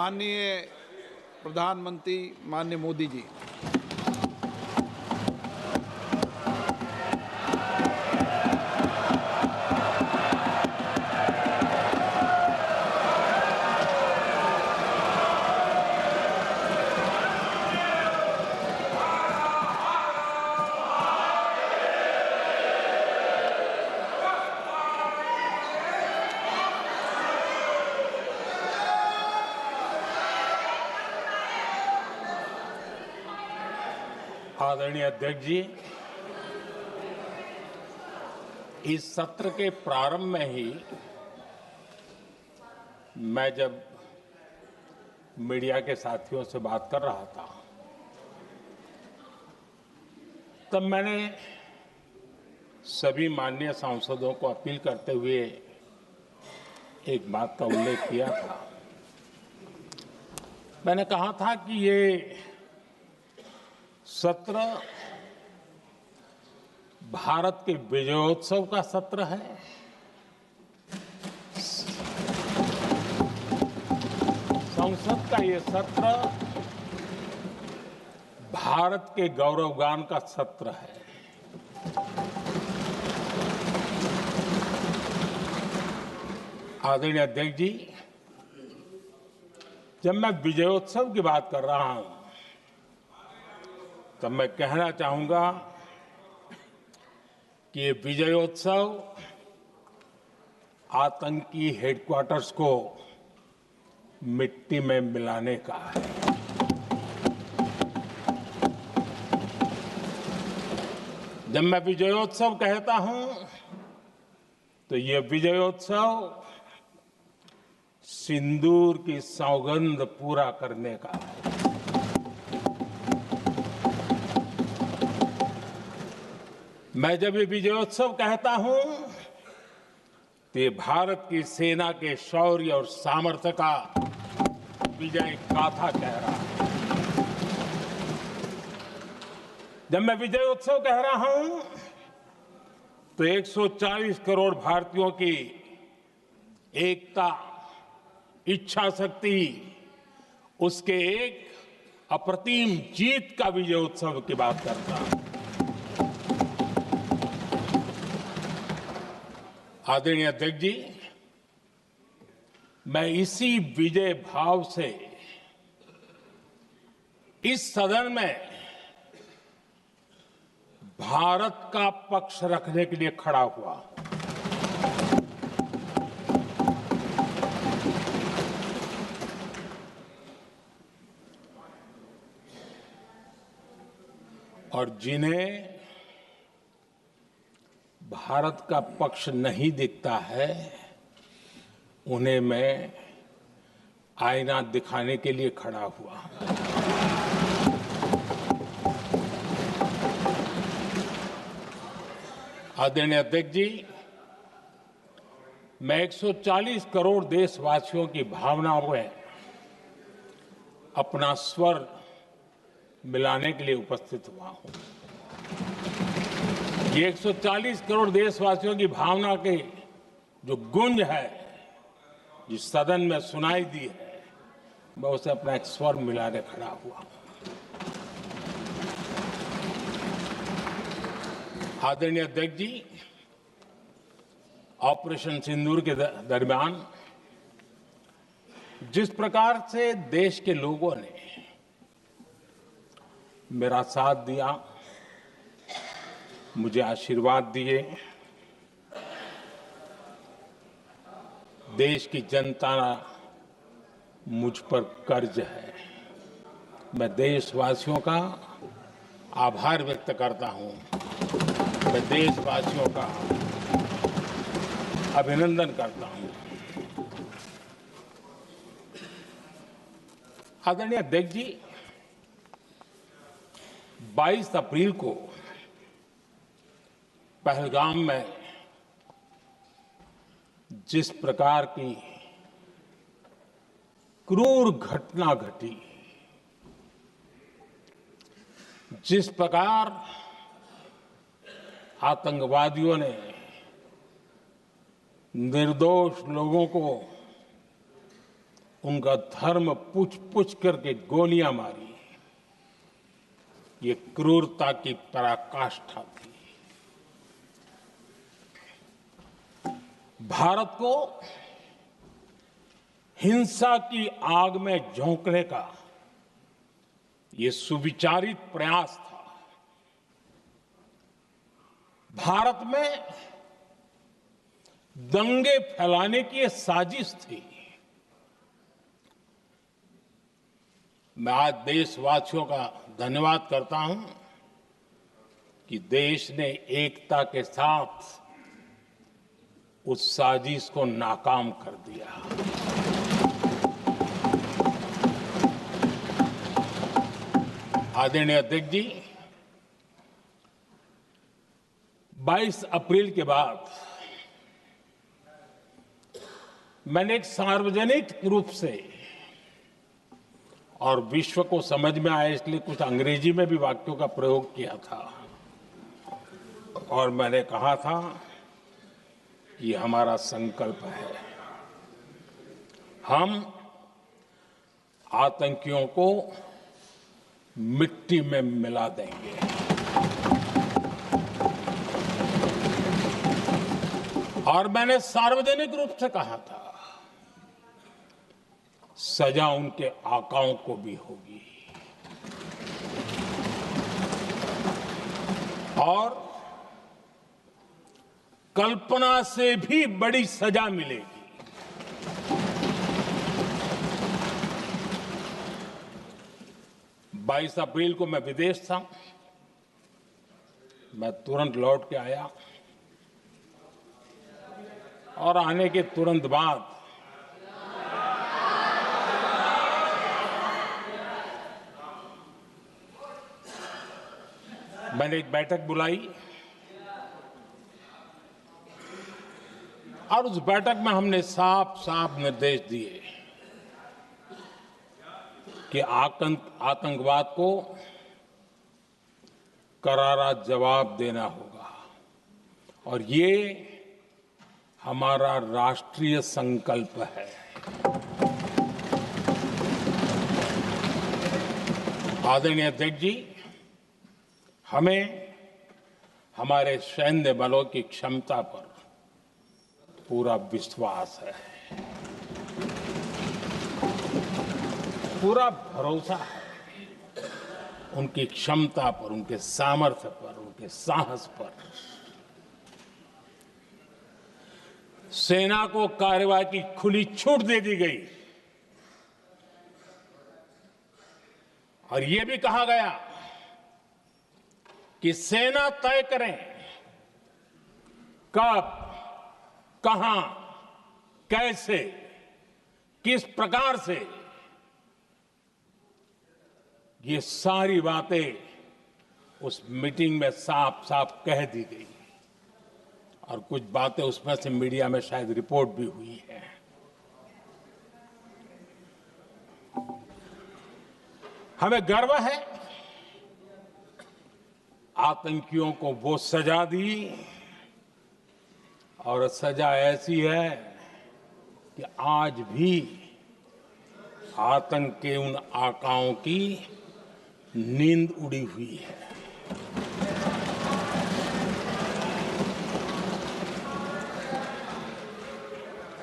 माननीय प्रधानमंत्री माननीय मोदी जी, आदरणीय अध्यक्ष जी, इस सत्र के प्रारंभ में ही मैं जब मीडिया के साथियों से बात कर रहा था, तब मैंने सभी माननीय सांसदों को अपील करते हुए एक बात का उल्लेख किया था। मैंने कहा था कि ये सत्र भारत के विजयोत्सव का सत्र है। संसद का ये सत्र भारत के गौरवगान का सत्र है। आदरणीय अध्यक्ष जी, जब मैं विजयोत्सव की बात कर रहा हूं, तब मैं कहना चाहूंगा कि ये विजयोत्सव आतंकी हेडक्वार्टर्स को मिट्टी में मिलाने का है। जब मैं विजयोत्सव कहता हूं, तो ये विजयोत्सव सिंदूर की सौगंध पूरा करने का है। मैं जब ये विजयोत्सव कहता हूं, तो ये भारत की सेना के शौर्य और सामर्थ्य का विजय गाथा कह रहा है। जब मैं विजयोत्सव कह रहा हूं, तो 140 करोड़ भारतीयों की एकता, इच्छा शक्ति, उसके एक अप्रतिम जीत का विजयोत्सव की बात करता हूं। आदरणीय अध्यक्ष जी, मैं इसी विजय भाव से इस सदन में भारत का पक्ष रखने के लिए खड़ा हुआ। और जिन्हें भारत का पक्ष नहीं दिखता है, उन्हें मैं आईना दिखाने के लिए खड़ा हुआ। आदरणीय अध्यक्ष जी, मैं 140 करोड़ देशवासियों की भावनाओं में अपना स्वर मिलाने के लिए उपस्थित हुआ हूं। ये 140 करोड़ देशवासियों की भावना के जो गूंज है, जिस सदन में सुनाई दी है, मैं उसे अपना एक स्वर मिलाने खड़ा हुआ। आदरणीय अध्यक्ष जी, ऑपरेशन सिंदूर के दरमियान जिस प्रकार से देश के लोगों ने मेरा साथ दिया, मुझे आशीर्वाद दिए, देश की जनता मुझ पर कर्ज है। मैं देशवासियों का आभार व्यक्त करता हूं। मैं देशवासियों का अभिनंदन करता हूं। आदरणीय अध्यक्ष जी, 22 अप्रैल को पहलगाम में जिस प्रकार की क्रूर घटना घटी, जिस प्रकार आतंकवादियों ने निर्दोष लोगों को उनका धर्म पूछ पूछ करके गोलियां मारी, ये क्रूरता की पराकाष्ठा थी। भारत को हिंसा की आग में झोंकने का ये सुविचारित प्रयास था। भारत में दंगे फैलाने की ये साजिश थी। मैं आज देशवासियों का धन्यवाद करता हूं कि देश ने एकता के साथ उस साजिश को नाकाम कर दिया। आदरणीय अध्यक्ष जी, 22 अप्रैल के बाद मैंने एक सार्वजनिक रूप से और विश्व को समझ में आए इसलिए कुछ अंग्रेजी में भी वाक्यों का प्रयोग किया था और मैंने कहा था कि हमारा संकल्प है, हम आतंकियों को मिट्टी में मिला देंगे। और मैंने सार्वजनिक रूप से कहा था, सजा उनके आकाओं को भी होगी और कल्पना से भी बड़ी सजा मिलेगी। 22 अप्रैल को मैं विदेश था, मैं तुरंत लौट के आया और आने के तुरंत बाद मैंने एक बैठक बुलाई और उस बैठक में हमने साफ साफ निर्देश दिए कि आतंकवाद को करारा जवाब देना होगा और ये हमारा राष्ट्रीय संकल्प है। आदरणीय अध्यक्ष जी, हमें हमारे सैन्य बलों की क्षमता पर पूरा विश्वास है, पूरा भरोसा है उनकी क्षमता पर, उनके सामर्थ्य पर, उनके साहस पर। सेना को कार्रवाई की खुली छूट दे दी गई और यह भी कहा गया कि सेना तय करें कब, कहां, कैसे, किस प्रकार से। ये सारी बातें उस मीटिंग में साफ साफ कह दी गई और कुछ बातें उसमें से मीडिया में शायद रिपोर्ट भी हुई है। हमें गर्व है आतंकियों को वो सजा दी और सजा ऐसी है कि आज भी आतंक के उन आकाओं की नींद उड़ी हुई है।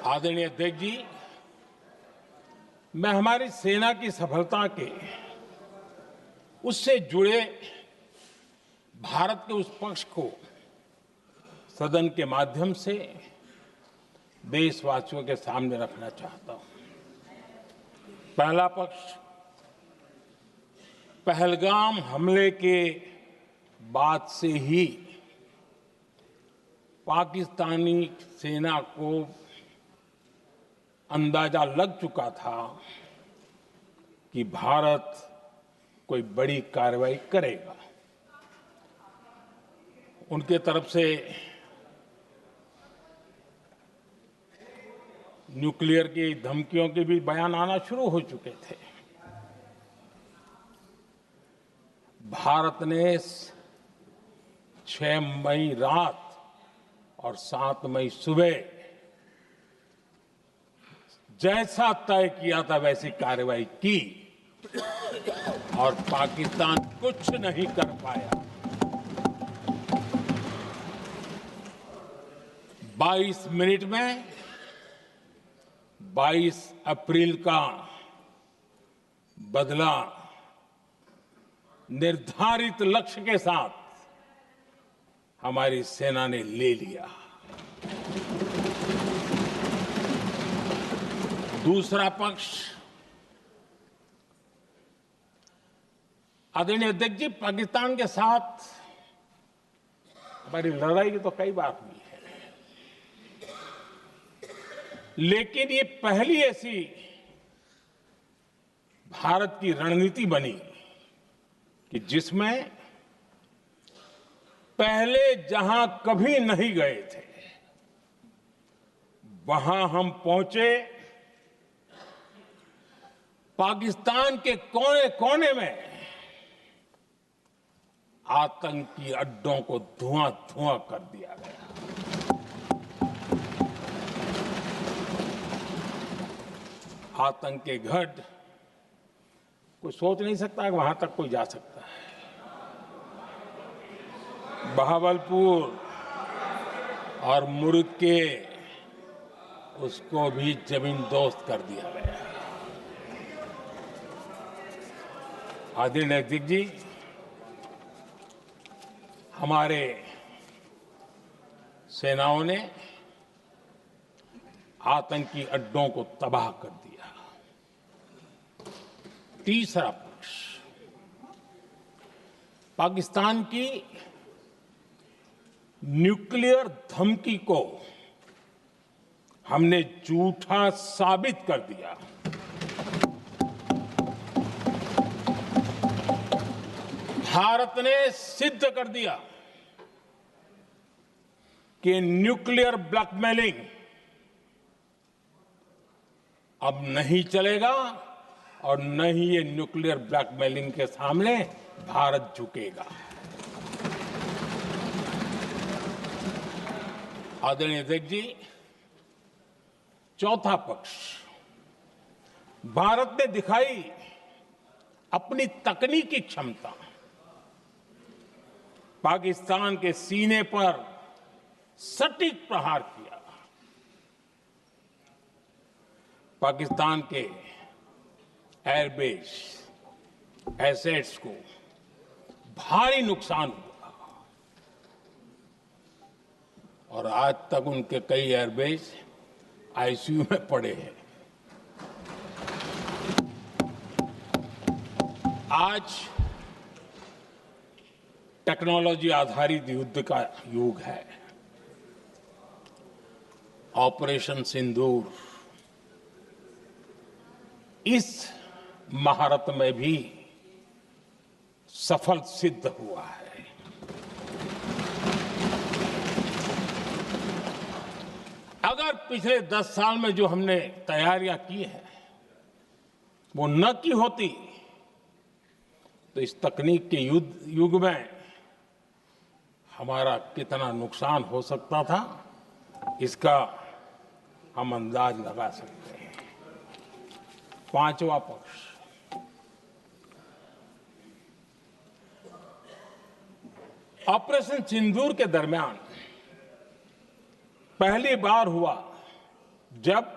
आदरणीय अध्यक्ष जी, मैं हमारी सेना की सफलता के उससे जुड़े भारत के उस पक्ष को सदन के माध्यम से देशवासियों के सामने रखना चाहता हूं। पहला पक्ष, पहलगाम हमले के बाद से ही पाकिस्तानी सेना को अंदाजा लग चुका था कि भारत कोई बड़ी कार्रवाई करेगा। उनके तरफ से न्यूक्लियर की धमकियों के भी बयान आना शुरू हो चुके थे। भारत ने 6 मई रात और 7 मई सुबह जैसा तय किया था वैसी कार्रवाई की और पाकिस्तान कुछ नहीं कर पाया। 22 मिनट में 22 अप्रैल का बदला निर्धारित लक्ष्य के साथ हमारी सेना ने ले लिया। दूसरा पक्ष, आदरणीय अध्यक्ष जी, पाकिस्तान के साथ हमारी लड़ाई तो कई बार हुई है, लेकिन ये पहली ऐसी भारत की रणनीति बनी कि जिसमें पहले जहां कभी नहीं गए थे वहां हम पहुंचे। पाकिस्तान के कोने कोने में आतंकी अड्डों को धुआं धुआं कर दिया गया। आतंक के गढ़ कोई सोच नहीं सकता कि वहां तक कोई जा सकता है। बहावलपुर और मुर्ग के उसको भी जमीन दोस्त कर दिया गया। आदरणीय अध्यक्ष जी, हमारे सेनाओं ने आतंकी अड्डों को तबाह कर दिया। तीसरा पक्ष, पाकिस्तान की न्यूक्लियर धमकी को हमने झूठा साबित कर दिया। भारत ने सिद्ध कर दिया कि न्यूक्लियर ब्लैकमेलिंग अब नहीं चलेगा और न ही ये न्यूक्लियर ब्लैकमेलिंग के सामने भारत झुकेगा। आदरणीय अध्यक्ष जी, चौथा पक्ष, भारत ने दिखाई अपनी तकनीकी क्षमता। पाकिस्तान के सीने पर सटीक प्रहार किया। पाकिस्तान के एयरबेस एसेट्स को भारी नुकसान हुआ और आज तक उनके कई एयरबेस आईसीयू में पड़े हैं। आज टेक्नोलॉजी आधारित युद्ध का युग है। ऑपरेशन सिंदूर इस महारत में भी सफल सिद्ध हुआ है। अगर पिछले 10 साल में जो हमने तैयारियां की हैं वो न की होती तो इस तकनीक के युग में हमारा कितना नुकसान हो सकता था, इसका हम अंदाज लगा सकते हैं। पांचवा पक्ष, ऑपरेशन सिंदूर के दरमियान पहली बार हुआ जब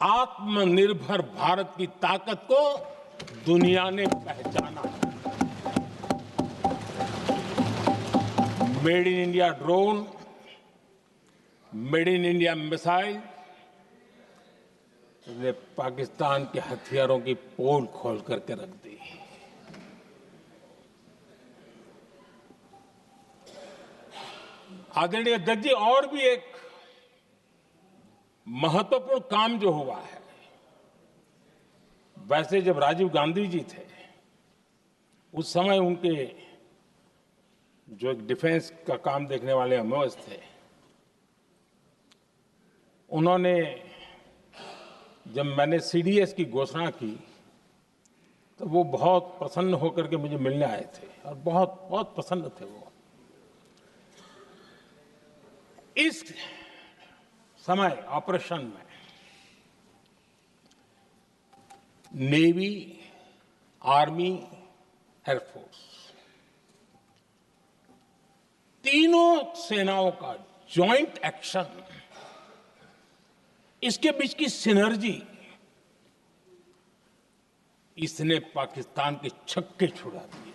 आत्मनिर्भर भारत की ताकत को दुनिया ने पहचाना। Made in India drone, made in India missile ने पाकिस्तान के हथियारों की पोल खोल करके रख दी। आदरणीय अध्यक्ष जी, और भी एक महत्वपूर्ण काम जो हुआ है, वैसे जब राजीव गांधी जी थे उस समय उनके जो एक डिफेंस का काम देखने वाले एमओएस थे, उन्होंने जब मैंने सीडीएस की घोषणा की तो वो बहुत प्रसन्न होकर के मुझे मिलने आए थे और बहुत बहुत प्रसन्न थे वो। इस समय ऑपरेशन में नेवी, आर्मी, एयरफोर्स, तीनों सेनाओं का जॉइंट एक्शन, इसके बीच की सिनर्जी, इसने पाकिस्तान के छक्के छुड़ा दिए।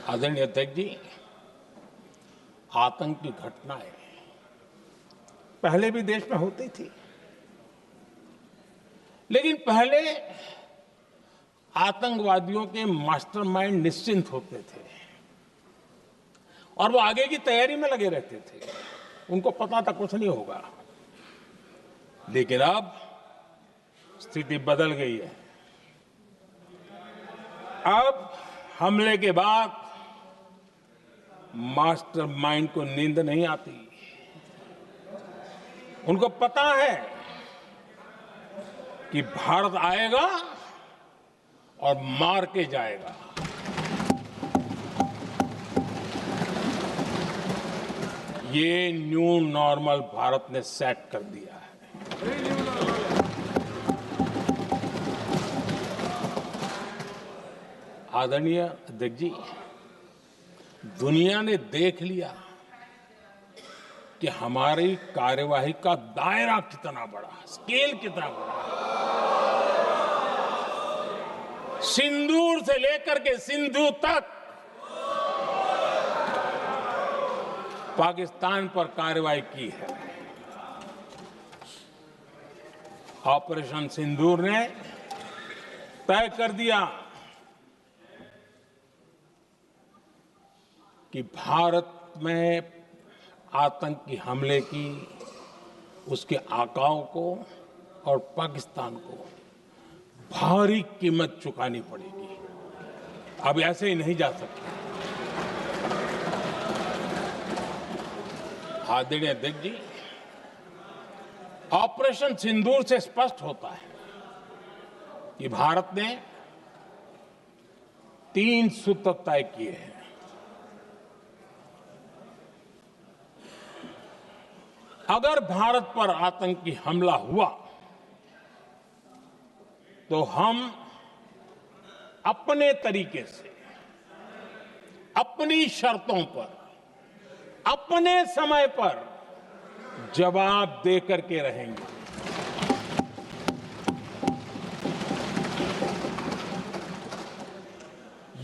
आदरणीय अध्यक्ष जी, आतंक की घटनाएं पहले भी देश में होती थी, लेकिन पहले आतंकवादियों के मास्टरमाइंड निश्चिंत होते थे और वो आगे की तैयारी में लगे रहते थे, उनको पता था कुछ नहीं होगा। लेकिन अब स्थिति बदल गई है। अब हमले के बाद मास्टरमाइंड को नींद नहीं आती। उनको पता है कि भारत आएगा और मार के जाएगा। ये न्यू नॉर्मल भारत ने सेट कर दिया है। आदरणीय अध्यक्ष जी, दुनिया ने देख लिया कि हमारी कार्यवाही का दायरा कितना बड़ा, स्केल कितना बड़ा। सिंदूर से लेकर के सिंधु तक पाकिस्तान पर कार्रवाई की है। ऑपरेशन सिंदूर ने तय कर दिया कि भारत में आतंकी हमले की, उसके आकाओं को और पाकिस्तान को भारी कीमत चुकानी पड़ेगी। अब ऐसे ही नहीं जा सकते। आदरणीय अध्यक्ष जी, ऑपरेशन सिंदूर से स्पष्ट होता है कि भारत ने 3 सूत्र तय किए हैं। अगर भारत पर आतंकी हमला हुआ तो हम अपने तरीके से, अपनी शर्तों पर, अपने समय पर जवाब दे करके रहेंगे।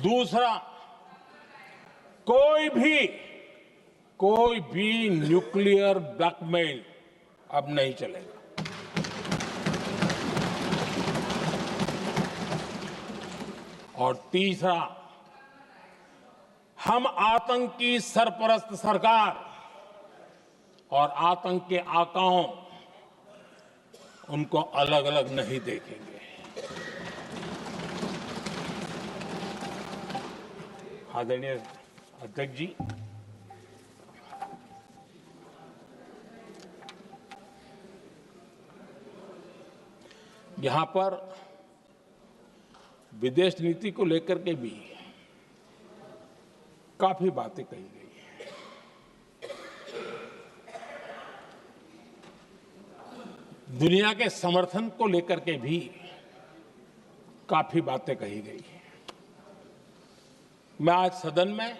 दूसरा, कोई भी न्यूक्लियर ब्लैकमेल अब नहीं चलेगा। और तीसरा, हम आतंक की सरपरस्त सरकार और आतंक के आकाओं, उनको अलग अलग नहीं देखेंगे। आदरणीय अध्यक्ष जी, यहां पर विदेश नीति को लेकर के भी काफी बातें कही गई हैं। दुनिया के समर्थन को लेकर के भी काफी बातें कही गई हैं। मैं आज सदन में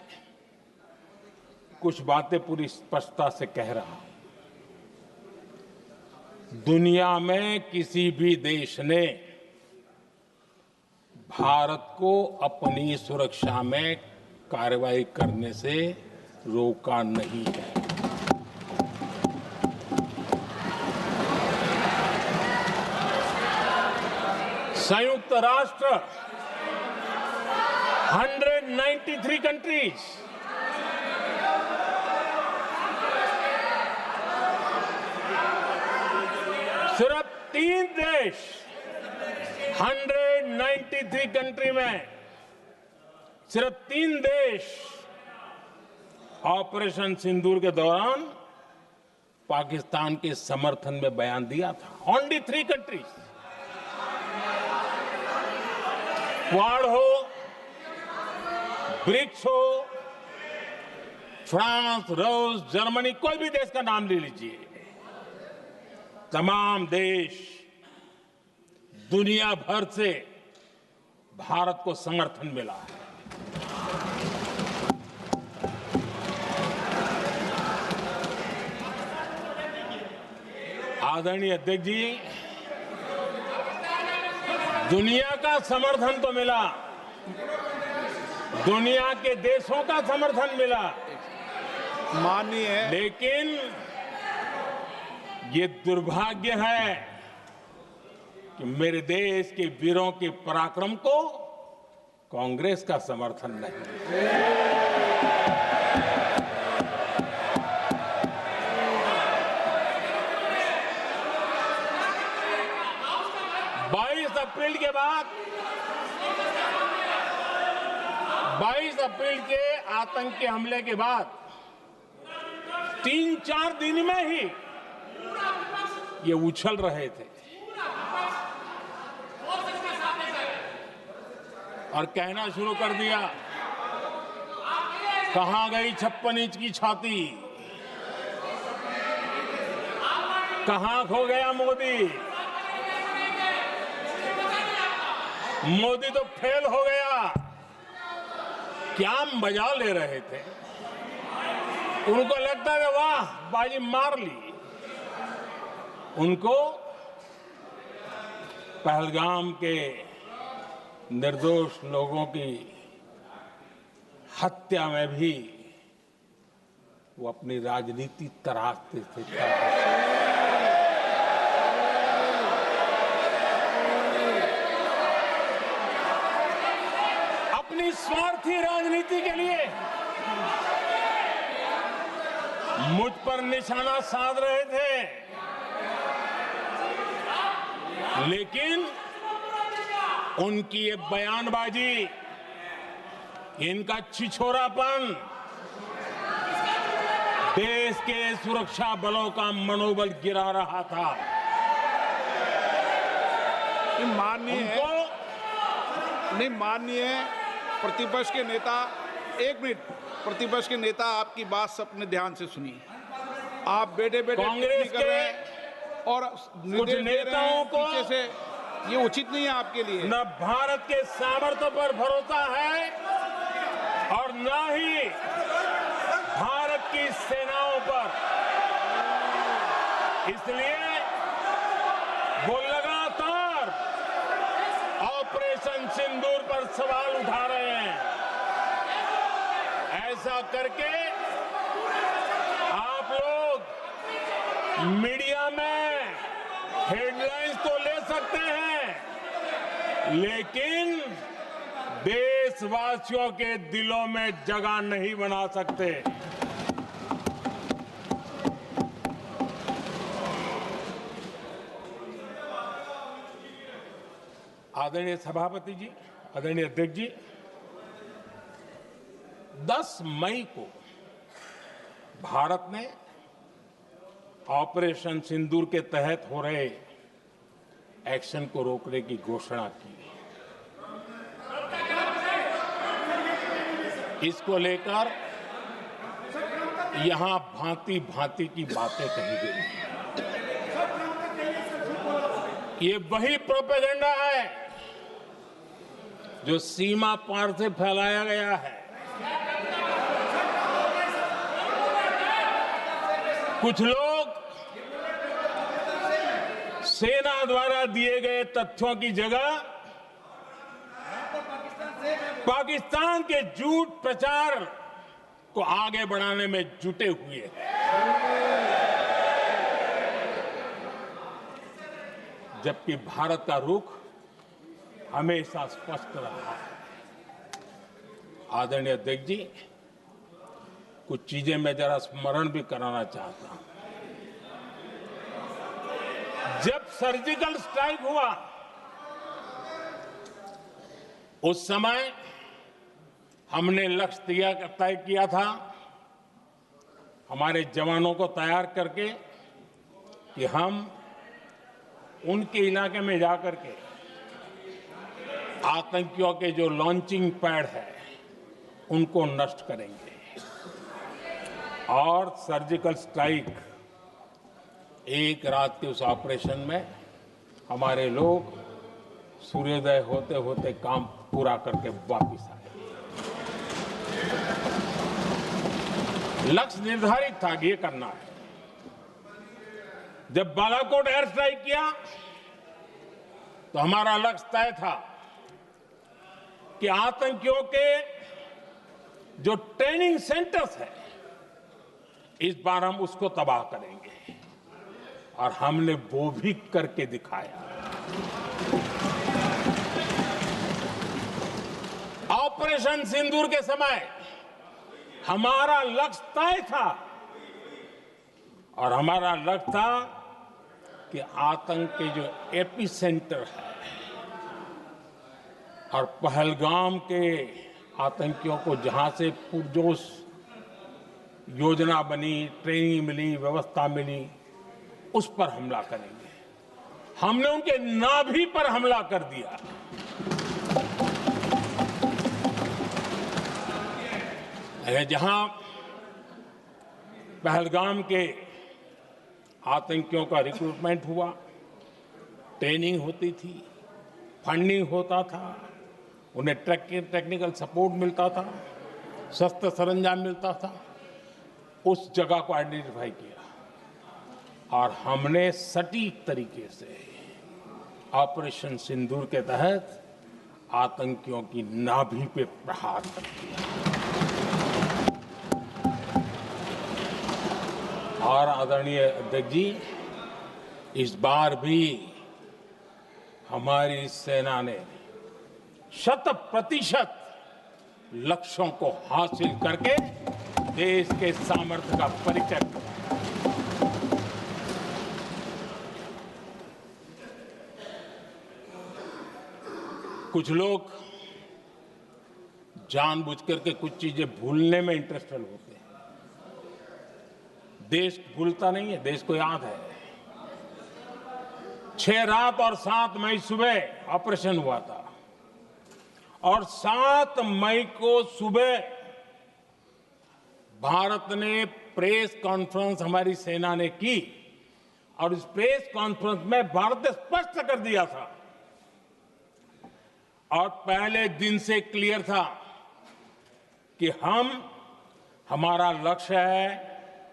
कुछ बातें पूरी स्पष्टता से कह रहा हूं। दुनिया में किसी भी देश ने भारत को अपनी सुरक्षा में कार्रवाई करने से रोका नहीं है। संयुक्त राष्ट्र 193 कंट्रीज, सिर्फ 3 देश 193 कंट्री में सिर्फ 3 देश ऑपरेशन सिंदूर के दौरान पाकिस्तान के समर्थन में बयान दिया था। Only 3 countries. क्वाड हो, ब्रिक्स हो, फ्रांस, रूस, जर्मनी, कोई भी देश का नाम ले लीजिए, तमाम देश दुनिया भर से भारत को समर्थन मिला है। आदरणीय अध्यक्ष जी, दुनिया का समर्थन तो मिला, दुनिया के देशों का समर्थन मिला, माननीय है, लेकिन ये दुर्भाग्य है कि मेरे देश के वीरों के पराक्रम को कांग्रेस का समर्थन नहीं। 22 अप्रैल के आतंकी हमले के बाद 3-4 दिन में ही ये उछल रहे थे और कहना शुरू कर दिया, कहां गई 56 इंच की छाती, कहां खो गया मोदी, मोदी तो फेल हो गया। क्या मजा ले रहे थे, उनको लगता है वाह बाजी मार ली। उनको पहलगाम के निर्दोष लोगों की हत्या में भी वो अपनी राजनीति तराशते थे। अपनी स्वार्थी राजनीति के लिए मुझ पर निशाना साध रहे थे, लेकिन उनकी ये बयानबाजी, इनका छिछोरापन देश के सुरक्षा बलों का मनोबल गिरा रहा था। माननीय प्रतिपक्ष के नेता, एक मिनट, प्रतिपक्ष के नेता आपकी बात सबने ध्यान से सुनी। आप बेटे कांग्रेस कर रहे हैं और कुछ नेताओं को पीछे से, ये उचित नहीं है आपके लिए। न भारत के सामर्थ्य पर भरोसा है और न ही भारत की सेनाओं पर, इसलिए वो लगातार ऑपरेशन सिंदूर पर सवाल उठा रहे हैं। ऐसा करके आप लोग मीडिया में हेडलाइंस तो ले सकते हैं, लेकिन देशवासियों के दिलों में जगह नहीं बना सकते। आदरणीय सभापति जी, आदरणीय अध्यक्ष जी, 10 मई को भारत ने ऑपरेशन सिंदूर के तहत हो रहे एक्शन को रोकने की घोषणा की। इसको लेकर यहां भांति भांति की बातें कही गई। ये वही प्रोपेगेंडा है जो सीमा पार से फैलाया गया है। कुछ लोग सेना द्वारा दिए गए तथ्यों की जगह पाकिस्तान के झूठ प्रचार को आगे बढ़ाने में जुटे हुए हैं, जबकि भारत का रुख हमेशा स्पष्ट रहा है। आदरणीय अध्यक्ष जी, कुछ चीजें मैं जरा स्मरण भी कराना चाहता हूं। जब सर्जिकल स्ट्राइक हुआ, उस समय हमने लक्ष्य तय किया था, हमारे जवानों को तैयार करके कि हम उनके इलाके में जाकर के आतंकियों के जो लॉन्चिंग पैड है उनको नष्ट करेंगे और सर्जिकल स्ट्राइक एक रात के उस ऑपरेशन में हमारे लोग सूर्योदय होते होते काम पूरा करके वापस आए। लक्ष्य निर्धारित था कि ये करना है। जब बालाकोट एयर स्ट्राइक किया तो हमारा लक्ष्य तय था कि आतंकियों के जो ट्रेनिंग सेंटर्स है, इस बार हम उसको तबाह करेंगे, और हमने वो भी करके दिखाया। ऑपरेशन सिंदूर के समय हमारा लक्ष्य तय था, और हमारा लक्ष्य था कि आतंक के जो एपी सेंटर है और पहलगाम के आतंकियों को जहां से पुरजोश योजना बनी, ट्रेनिंग मिली, व्यवस्था मिली, उस पर हमला करेंगे। हमने उनके नाभि पर हमला कर दिया। जहां पहलगाम के आतंकियों का रिक्रूटमेंट हुआ, ट्रेनिंग होती थी, फंडिंग होता था, उन्हें टेक्निकल सपोर्ट मिलता था, शस्त्र सरंजाम मिलता था, उस जगह को आइडेंटिफाई किया और हमने सटीक तरीके से ऑपरेशन सिंदूर के तहत आतंकियों की नाभि पे प्रहार कर दिया। और आदरणीय अध्यक्ष जी, इस बार भी हमारी सेना ने 100% लक्ष्यों को हासिल करके देश के सामर्थ्य का परिचय दिया। कुछ लोग जानबूझ करके कुछ चीजें भूलने में इंटरेस्टेड होते हैं। देश भूलता नहीं है, देश को याद है। 6 रात और 7 मई सुबह ऑपरेशन हुआ था, और 7 मई को सुबह भारत ने प्रेस कॉन्फ्रेंस हमारी सेना ने की, और इस प्रेस कॉन्फ्रेंस में भारत ने स्पष्ट कर दिया था, और पहले दिन से क्लियर था कि हमारा लक्ष्य है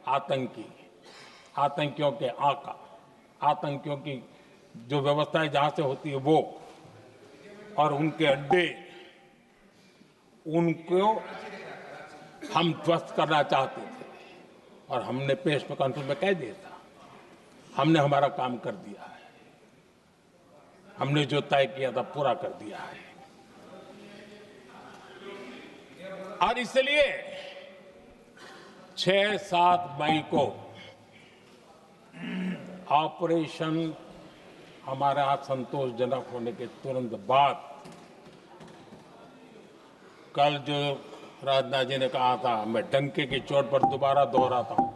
आतंकियों के आका, आतंकियों की जो व्यवस्थाएं जहां से होती है वो, और उनके अड्डे, उनको हम ध्वस्त करना चाहते थे। और हमने प्रेस कॉन्फ्रेंस में कह दिया था, हमने हमारा काम कर दिया है, हमने जो तय किया था पूरा कर दिया है। और इसलिए 6-7 मई को ऑपरेशन हमारे यहां संतोषजनक होने के तुरंत बाद, कल जो राजनाथ जी ने कहा था, मैं डंके की चोट पर दोबारा दोहराता हूं,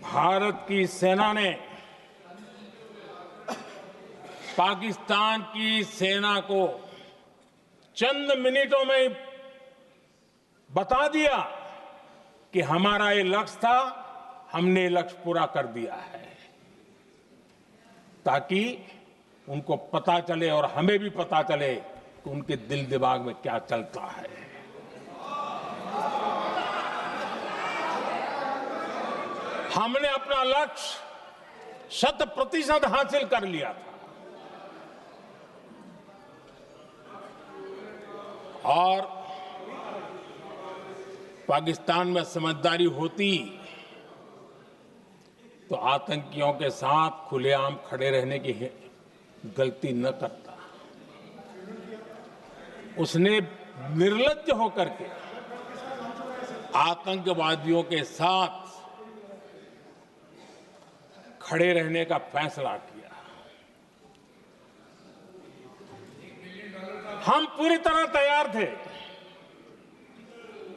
भारत की सेना ने पाकिस्तान की सेना को चंद मिनटों में बता दिया कि हमारा ये लक्ष्य था, हमने ये लक्ष्य पूरा कर दिया है, ताकि उनको पता चले और हमें भी पता चले कि उनके दिल दिमाग में क्या चलता है। हमने अपना लक्ष्य 100% हासिल कर लिया था, और पाकिस्तान में समझदारी होती तो आतंकियों के साथ खुलेआम खड़े रहने की गलती न करता। उसने निर्लज्ज होकर के आतंकवादियों के साथ खड़े रहने का फैसला किया। हम पूरी तरह तैयार थे,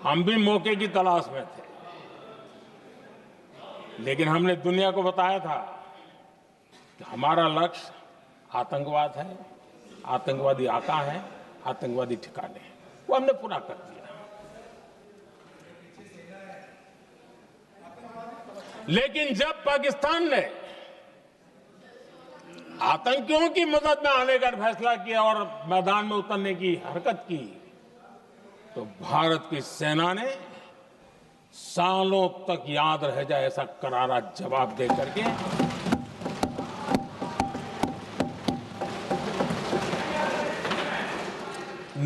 हम भी मौके की तलाश में थे, लेकिन हमने दुनिया को बताया था कि हमारा लक्ष्य आतंकवाद है, आतंकवादी आका है, आतंकवादी ठिकाने हैं। वो हमने पूरा कर दिया। लेकिन जब पाकिस्तान ने आतंकियों की मदद में आने का फैसला किया और मैदान में उतरने की हरकत की, तो भारत की सेना ने सालों तक याद रह जाए ऐसा करारा जवाब दे करके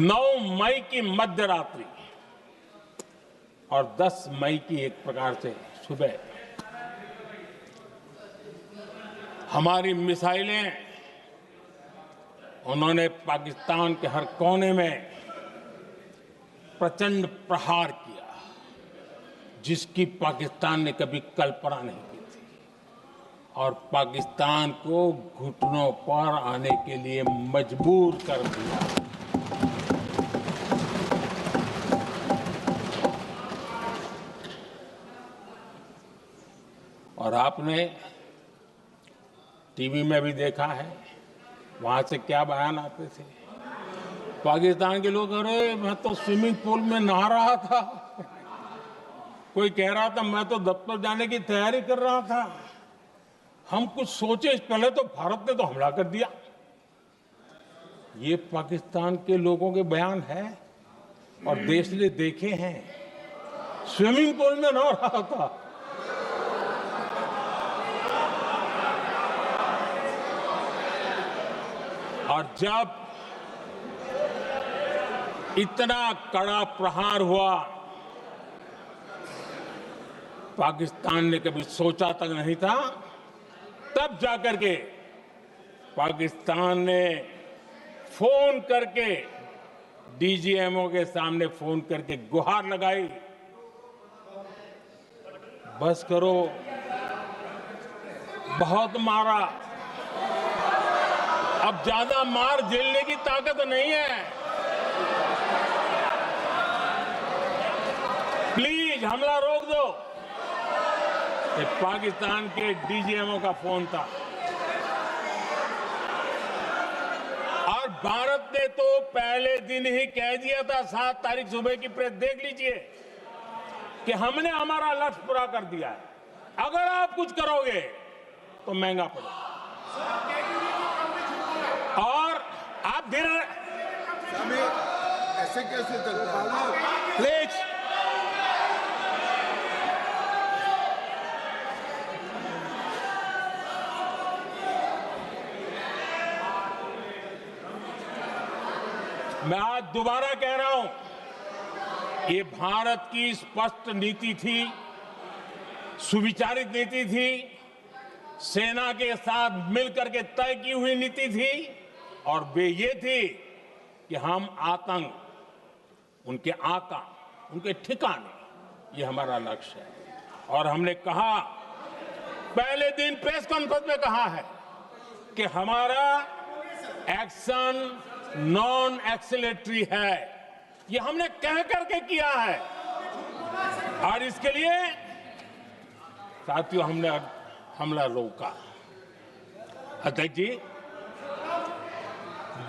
9 मई की मध्य रात्रि और 10 मई की एक प्रकार से सुबह हमारी मिसाइलें उन्होंने पाकिस्तान के हर कोने में प्रचंड प्रहार किया, जिसकी पाकिस्तान ने कभी कल्पना नहीं की थी और पाकिस्तान को घुटनों पर आने के लिए मजबूर कर दिया। और आपने टीवी में भी देखा है, वहां से क्या बयान आते थे। पाकिस्तान के लोग, अरे मैं तो स्विमिंग पूल में नहा रहा था, कोई कह रहा था मैं तो दफ्तर जाने की तैयारी कर रहा था। हम कुछ सोचे पहले तो भारत ने तो हमला कर दिया। ये पाकिस्तान के लोगों के बयान है और देश ने देखे हैं। स्विमिंग पूल में नहा रहा था। और जब इतना कड़ा प्रहार हुआ, पाकिस्तान ने कभी सोचा तक नहीं था, तब जाकर के पाकिस्तान ने फोन करके डीजीएमओ के सामने फोन करके गुहार लगाई, बस करो, बहुत मारा, अब ज्यादा मार झेलने की ताकत नहीं है, प्लीज हमला रोक दो। ये पाकिस्तान के डीजीएमओ का फोन था। और भारत ने तो पहले दिन ही कह दिया था, 7 तारीख सुबह की प्रेस देख लीजिए, कि हमने हमारा लक्ष्य पूरा कर दिया है, अगर आप कुछ करोगे तो महंगा पड़ेगा। और आप धीरे ऐसे कैसे चलता है? प्लीज मैं आज दोबारा कह रहा हूं, ये भारत की स्पष्ट नीति थी, सुविचारित नीति थी, सेना के साथ मिलकर के तय की हुई नीति थी, और वे ये थी कि हम आतंक, उनके आका, उनके ठिकाने, ये हमारा लक्ष्य है। और हमने कहा, पहले दिन प्रेस कॉन्फ्रेंस में कहा है कि हमारा एक्शन नॉन एक्सीलेटरी है, ये हमने कह करके किया है। और इसके लिए साथियों हमने हमला रोका। अध्यक्ष जी,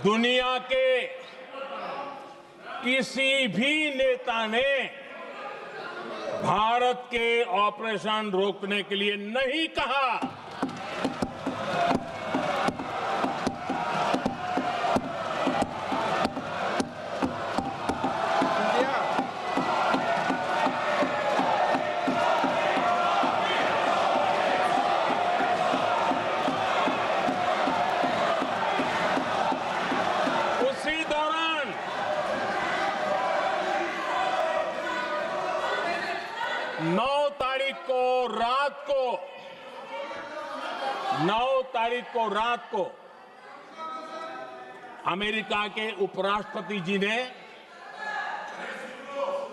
दुनिया के किसी भी नेता ने भारत के ऑपरेशन रोकने के लिए नहीं कहा। उसी दौरान 9 तारीख को रात को अमेरिका के उपराष्ट्रपति जी ने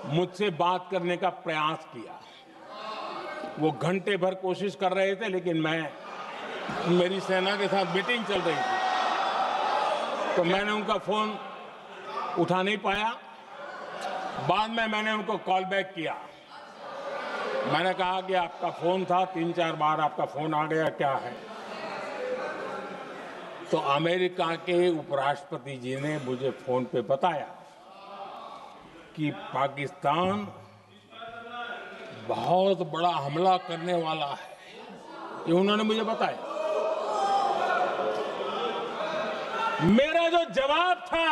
मुझसे बात करने का प्रयास किया। वो घंटे भर कोशिश कर रहे थे, लेकिन मेरी सेना के साथ मीटिंग चल रही थी, तो मैंने उनका फोन उठा नहीं पाया। बाद में मैंने उनको कॉल बैक किया। मैंने कहा कि आपका फोन था, 3-4 बार आपका फोन आ गया, क्या है? तो अमेरिका के उपराष्ट्रपति जी ने मुझे फोन पे बताया कि पाकिस्तान बहुत बड़ा हमला करने वाला है, ये उन्होंने मुझे बताया। मेरा जो जवाब था,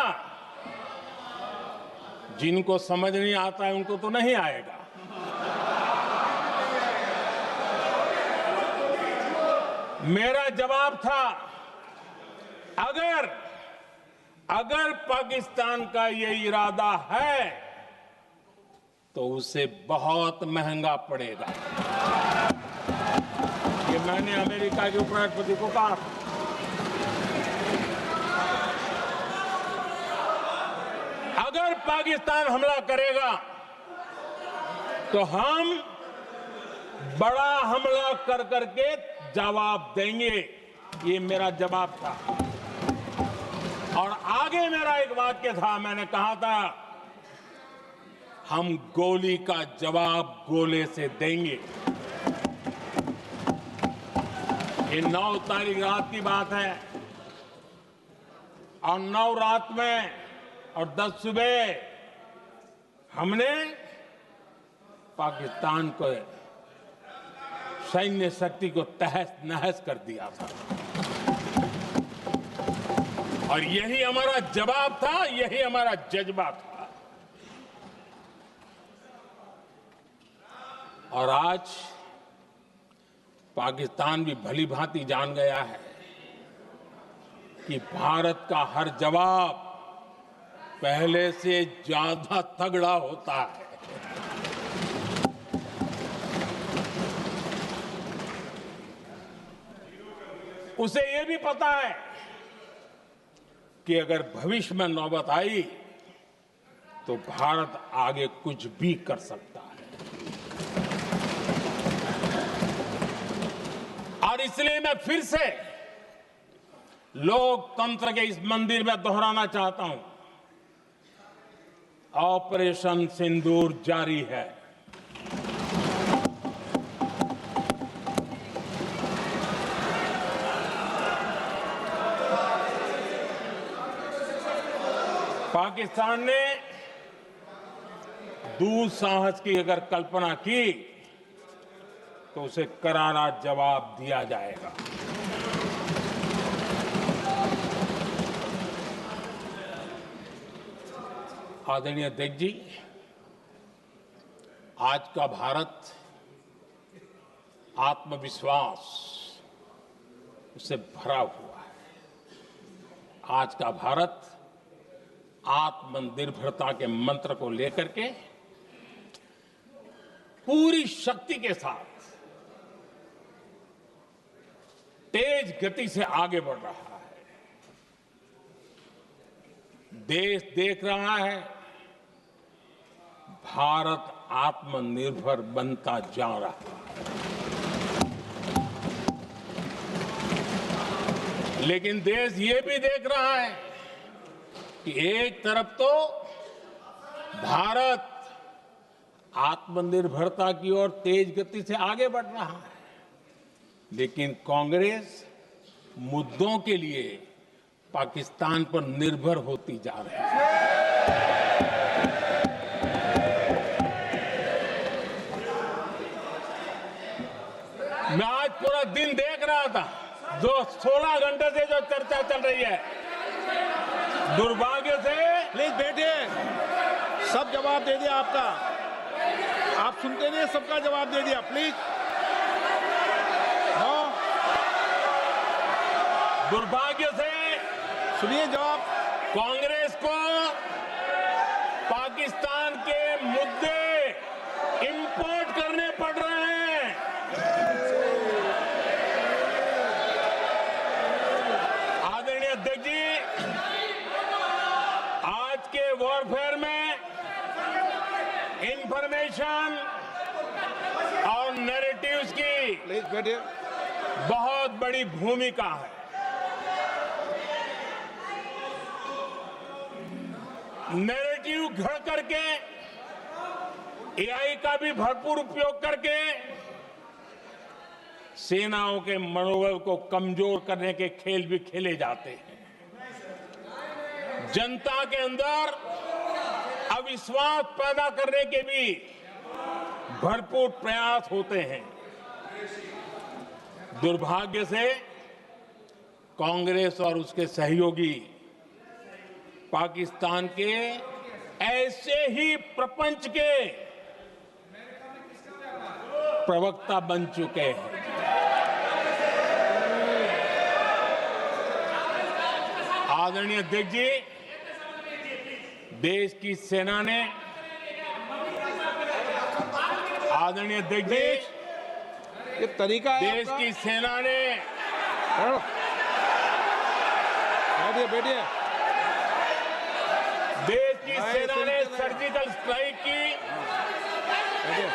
जिनको समझ नहीं आता है उनको तो नहीं आएगा। मेरा जवाब था, अगर पाकिस्तान का ये इरादा है तो उसे बहुत महंगा पड़ेगा। ये मैंने अमेरिका के उपराष्ट्रपति को कहा। अगर पाकिस्तान हमला करेगा तो हम बड़ा हमला कर करके जवाब देंगे। ये मेरा जवाब था। और आगे मेरा एक वाक्य था, मैंने कहा था हम गोली का जवाब गोले से देंगे। ये 9 तारीख रात की बात है और 9 रात में और 10 सुबह हमने पाकिस्तान को सैन्य शक्ति को तहस नहस कर दिया था। और यही हमारा जवाब था, यही हमारा जज्बा था। और आज पाकिस्तान भी भली भांति जान गया है कि भारत का हर जवाब पहले से ज्यादा तगड़ा होता है। उसे यह भी पता है कि अगर भविष्य में नौबत आई तो भारत आगे कुछ भी कर सकता है। और इसलिए मैं फिर से लोकतंत्र के इस मंदिर में दोहराना चाहता हूं, ऑपरेशन सिंदूर जारी है। पाकिस्तान ने दुस्साहस की अगर कल्पना की तो उसे करारा जवाब दिया जाएगा। आदरणीय अध्यक्ष जी, आज का भारत आत्मविश्वास से भरा हुआ है। आज का भारत आत्मनिर्भरता के मंत्र को लेकर के पूरी शक्ति के साथ तेज गति से आगे बढ़ रहा है। देश देख रहा है भारत आत्मनिर्भर बनता जा रहा है। लेकिन देश ये भी देख रहा है कि एक तरफ तो भारत आत्मनिर्भरता की ओर तेज गति से आगे बढ़ रहा है, लेकिन कांग्रेस मुद्दों के लिए पाकिस्तान पर निर्भर होती जा रही है। मैं आज पूरा दिन देख रहा था, जो 16 घंटे से जो चर्चा चल रही है, दुर्भाग्य से। प्लीज बैठिए, सब जवाब दे दिया आपका। आप सुनते नहीं, सबका जवाब दे दिया। प्लीज दुर्भाग्य से सुनिए जवाब। कांग्रेस को पाकिस्तान के मुद्दे इंपोर्ट करने पड़ रहे हैं। आदरणीय अध्यक्ष जी, आज के वॉरफेयर में इंफॉर्मेशन और नैरेटिव्स की प्लीज बैठिए। बहुत बड़ी भूमिका है। नैरेटिव घड़ करके, एआई का भी भरपूर उपयोग करके सेनाओं के मनोबल को कमजोर करने के खेल भी खेले जाते हैं। जनता के अंदर अविश्वास पैदा करने के भी भरपूर प्रयास होते हैं। दुर्भाग्य से कांग्रेस और उसके सहयोगी पाकिस्तान के ऐसे ही प्रपंच के प्रवक्ता बन चुके हैं। आदरणीय अध्यक्ष जी, देश की सेना ने आदरणीय अध्यक्ष जी, ये तरीका है देश आपका? की सेना ने बैठिए बैठिए। देश की भाई, सेना ने सुनते रहे। सर्जिकल स्ट्राइक की। बैठिए।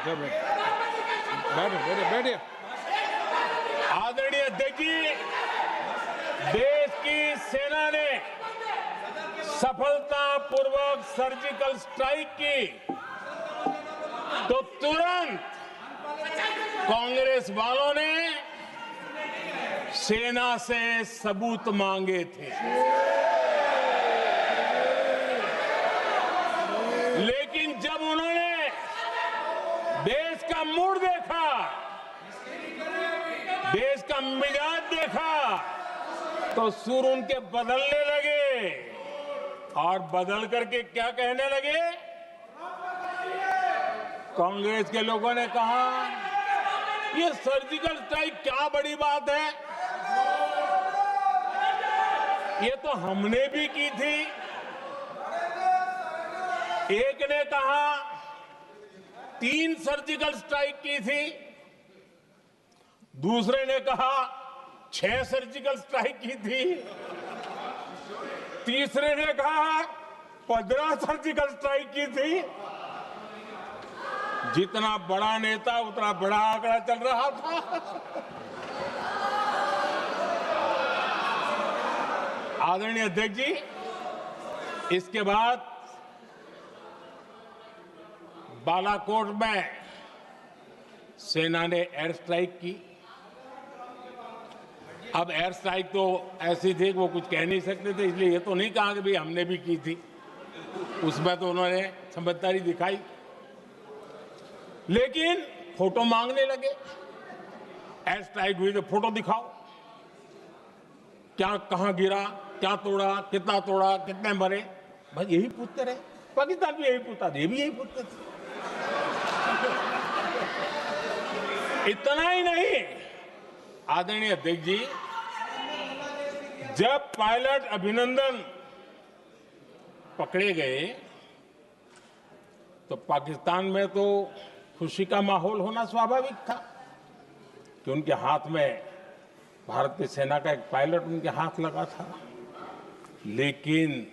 जब बैठो बैठिए बैठिए। आदरणीय अध्यक्ष जी, देश की सेना ने सफलतापूर्वक सर्जिकल स्ट्राइक की तो तुरंत कांग्रेस वालों ने सेना से सबूत मांगे थे, लेकिन जब उन्होंने देश का मूड देखा, देश का मिजाज देखा, तो सुर उनके बदलने लगे और बदल करके क्या कहने लगे? कांग्रेस के लोगों ने कहा, ये सर्जिकल स्ट्राइक क्या बड़ी बात है, ये तो हमने भी की थी। एक ने कहा 3 सर्जिकल स्ट्राइक की थी, दूसरे ने कहा 6 सर्जिकल स्ट्राइक की थी, तीसरे ने कहा 15 सर्जिकल स्ट्राइक की थी। जितना बड़ा नेता उतना बड़ा आंकड़ा चल रहा था। आदरणीय अध्यक्ष जी, इसके बाद बालाकोट में सेना ने एयर स्ट्राइक की। अब एयर स्ट्राइक तो ऐसी थी कि वो कुछ कह नहीं सकते थे, इसलिए ये तो नहीं कहा कि भाई हमने भी की थी। उसमें तो उन्होंने समझदारी दिखाई, लेकिन फोटो मांगने लगे। एयर स्ट्राइक हुई तो फोटो दिखाओ, क्या कहां गिरा, क्या तोड़ा, कितना तोड़ा, कितने मरे, बस यही पूछते रहे। पाकिस्तान भी यही पूछता था, ये भी यही पूछते थे। इतना ही नहीं, आदरणीय अध्यक्ष जी, जब पायलट अभिनंदन पकड़े गए तो पाकिस्तान में तो खुशी का माहौल होना स्वाभाविक था कि उनके हाथ में भारत की सेना का एक पायलट उनके हाथ लगा था। लेकिन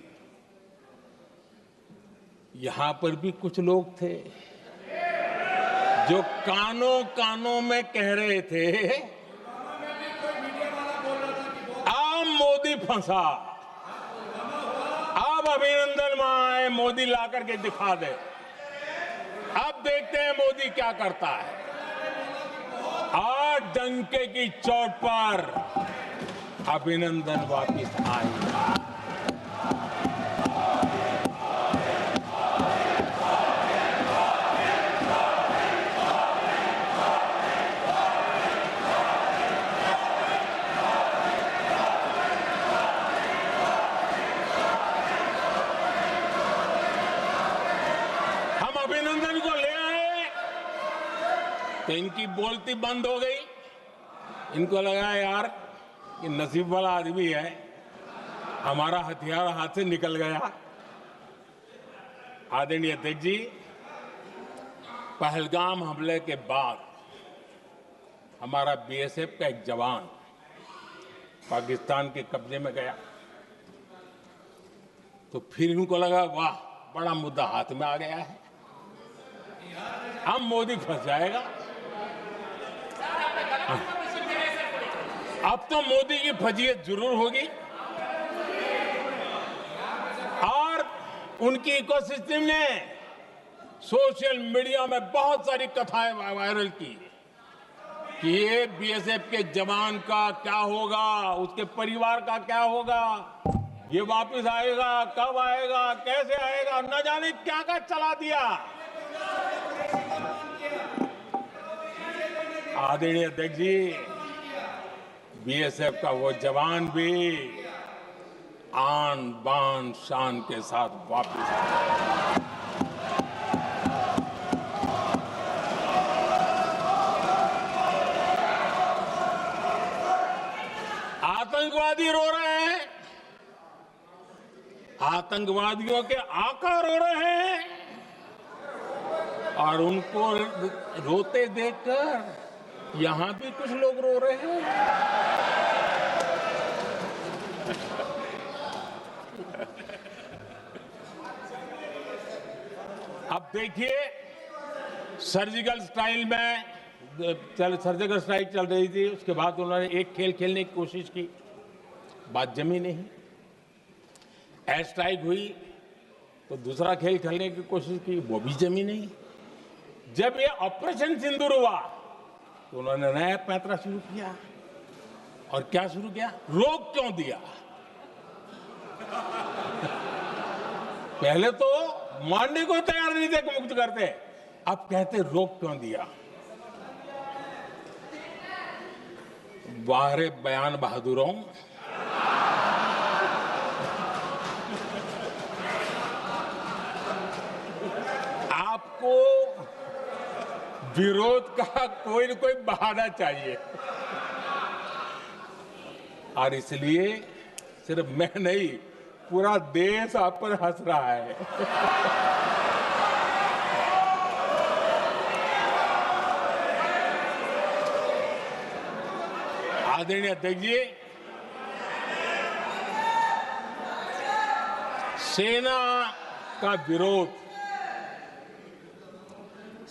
यहां पर भी कुछ लोग थे जो कानों कानों में कह रहे थे, अब मोदी फंसा, अब अभिनंदन वहां आए, मोदी ला करके दिखा दे, अब देखते हैं मोदी क्या करता है। आज डंके की चोट पर अभिनंदन वापिस आए। अभिनंदन को ले आए तो इनकी बोलती बंद हो गई। इनको लगा यार कि नसीब वाला आदमी है, हमारा हथियार हाथ से निकल गया। आदरणीय अध्यक्ष जी, पहलगाम हमले के बाद हमारा बीएसएफ का एक जवान पाकिस्तान के कब्जे में गया तो फिर इनको लगा वाह, बड़ा मुद्दा हाथ में आ गया है, अब मोदी फंस जाएगा। अब तो मोदी की फजीयत जरूर होगी। और उनकी इकोसिस्टम ने सोशल मीडिया में बहुत सारी कथाएं वायरल की कि ये बीएसएफ के जवान का क्या होगा, उसके परिवार का क्या होगा। ये वापस आएगा, कब आएगा, कैसे आएगा, न जाने क्या क्या चला दिया। आदरणीय अध्यक्ष जी, बीएसएफ का वो जवान भी आन बान शान के साथ वापस आया। आतंकवादी रो रहे हैं, आतंकवादियों के आका रो रहे हैं, और उनको रोते देखकर यहां भी कुछ लोग रो रहे हैं। अब देखिए, सर्जिकल स्ट्राइक चल रही थी, उसके बाद उन्होंने एक खेल खेलने की कोशिश की, बात जमी नहीं। एयर स्ट्राइक हुई तो दूसरा खेल खेलने की कोशिश की, वो भी जमी नहीं। जब ये ऑपरेशन सिंदूर हुआ तो उन्होंने नया पैंतरा शुरू किया, और क्या शुरू किया? रोक क्यों दिया? पहले तो मानने को तैयार नहीं थे कि मुक्त करते, अब कहते रोक क्यों दिया? वाह रे बयान बहादुरों, आपको विरोध का कोई न कोई बहाना चाहिए, और इसलिए सिर्फ मैं नहीं, पूरा देश आप पर हंस रहा है। आदरणीय अध्यक्ष जी, सेना का विरोध,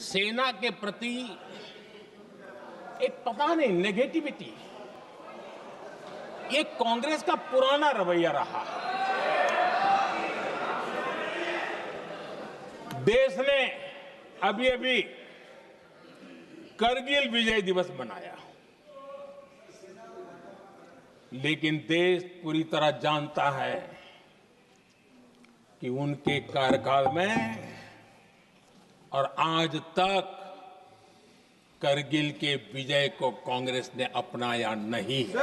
सेना के प्रति एक पता नहीं नेगेटिविटी, ये कांग्रेस का पुराना रवैया रहा है। देश ने अभी अभी करगिल विजय दिवस मनाया, लेकिन देश पूरी तरह जानता है कि उनके कार्यकाल में और आज तक करगिल के विजय को कांग्रेस ने अपनाया नहीं है।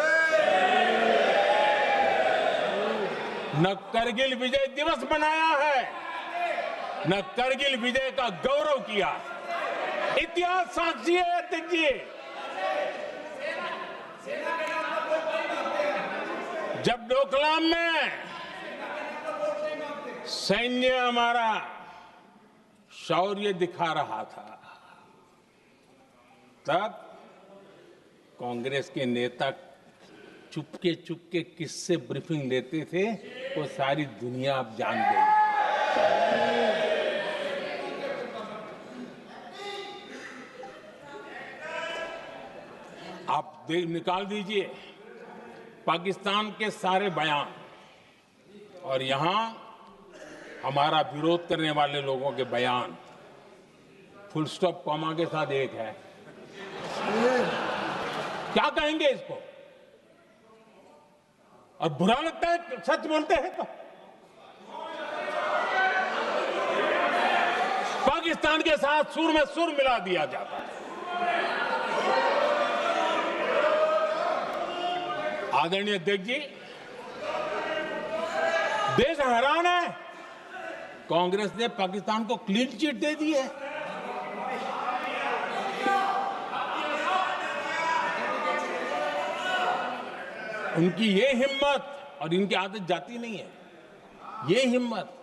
न करगिल विजय दिवस मनाया है, न करगिल विजय का गौरव किया। इतिहास साक्षी है अध्यक्ष जी। जब डोकलाम में सैन्य हमारा शौर्य दिखा रहा था, तब कांग्रेस के नेता चुपके चुपके किससे ब्रीफिंग लेते थे, वो सारी दुनिया अब जान गई। आप निकाल दीजिए पाकिस्तान के सारे बयान, और यहां हमारा विरोध करने वाले लोगों के बयान, फुल स्टॉप कॉमा के साथ एक है। क्या कहेंगे इसको? और बुरा लगता है सच बोलते हैं तो। पाकिस्तान के साथ सुर में सुर मिला दिया जाता है। आदरणीय अध्यक्ष जी, देश हैरान है, कांग्रेस ने पाकिस्तान को क्लीन चिट दे दी है। उनकी ये हिम्मत, और इनकी आदत जाती नहीं है, ये हिम्मत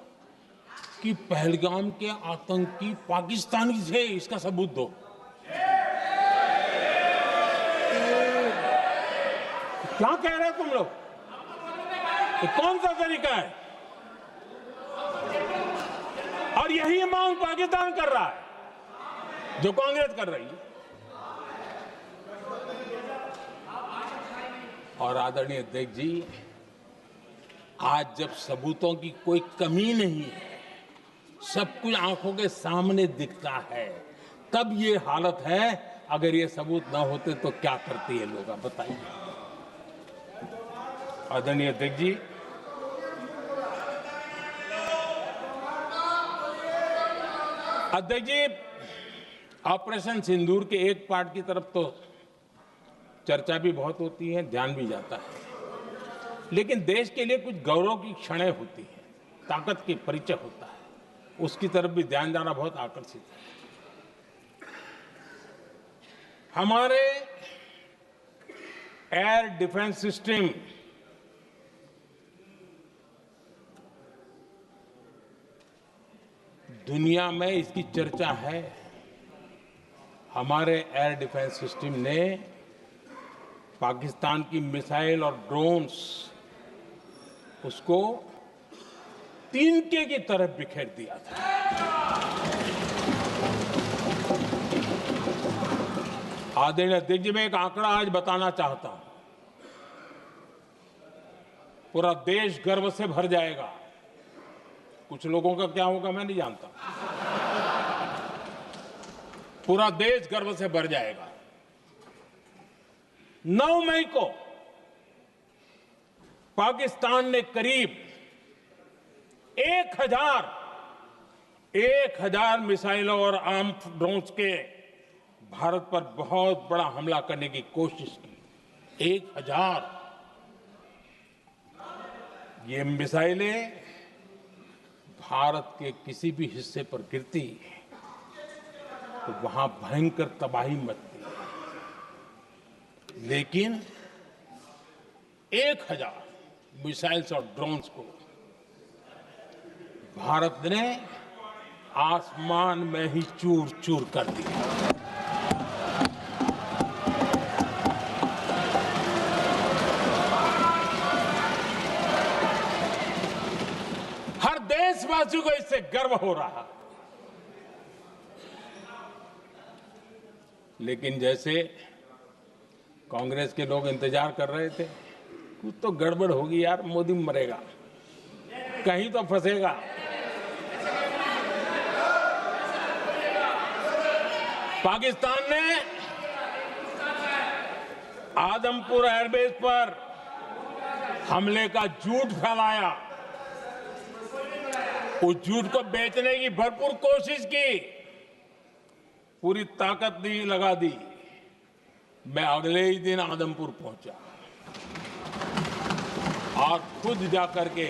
कि पहलगाम के आतंकी पाकिस्तानी थे, इसका सबूत दो। क्या कह रहे हो तुम लोग? तो कौन सा तरीका है? और यही मांग पाकिस्तान कर रहा है जो कांग्रेस कर रही है। और आदरणीय अध्यक्ष जी, आज जब सबूतों की कोई कमी नहीं है, सब कुछ आंखों के सामने दिखता है, तब ये हालत है। अगर ये सबूत ना होते तो क्या करते ये लोग, आप बताइए। आदरणीय अध्यक्ष जी, अध्यक्ष जी, ऑपरेशन सिंदूर के एक पार्ट की तरफ तो चर्चा भी बहुत होती है, ध्यान भी जाता है, लेकिन देश के लिए कुछ गौरव की क्षणें होती हैं, ताकत की परिचय होता है, उसकी तरफ भी ध्यान जाना बहुत आकर्षित है। हमारे एयर डिफेंस सिस्टम दुनिया में इसकी चर्चा है। हमारे एयर डिफेंस सिस्टम ने पाकिस्तान की मिसाइल और ड्रोन्स उसको तिनके की तरफ बिखेर दिया था। आदरणीय अध्यक्ष जी, मैं एक आंकड़ा आज बताना चाहता हूं, पूरा देश गर्व से भर जाएगा। कुछ लोगों का क्या होगा मैं नहीं जानता, पूरा देश गर्व से भर जाएगा। 9 मई को पाकिस्तान ने करीब 1000 मिसाइलों और आर्म ड्रोन्स के भारत पर बहुत बड़ा हमला करने की कोशिश की। 1000 ये मिसाइलें भारत के किसी भी हिस्से पर गिरती तो वहां भयंकर तबाही मचती, लेकिन 1000 मिसाइल्स और ड्रोन्स को भारत ने आसमान में ही चूर चूर कर दिया। हर देशवासी को इससे गर्व हो रहा, लेकिन जैसे कांग्रेस के लोग इंतजार कर रहे थे, कुछ तो गड़बड़ होगी यार, मोदी मरेगा, कहीं तो फंसेगा। पाकिस्तान ने आदमपुर एयरबेस पर हमले का झूठ फैलाया, उस झूठ को बेचने की भरपूर कोशिश की, पूरी ताकत लगा दी। मैं अगले ही दिन आदमपुर पहुंचा और खुद जाकर के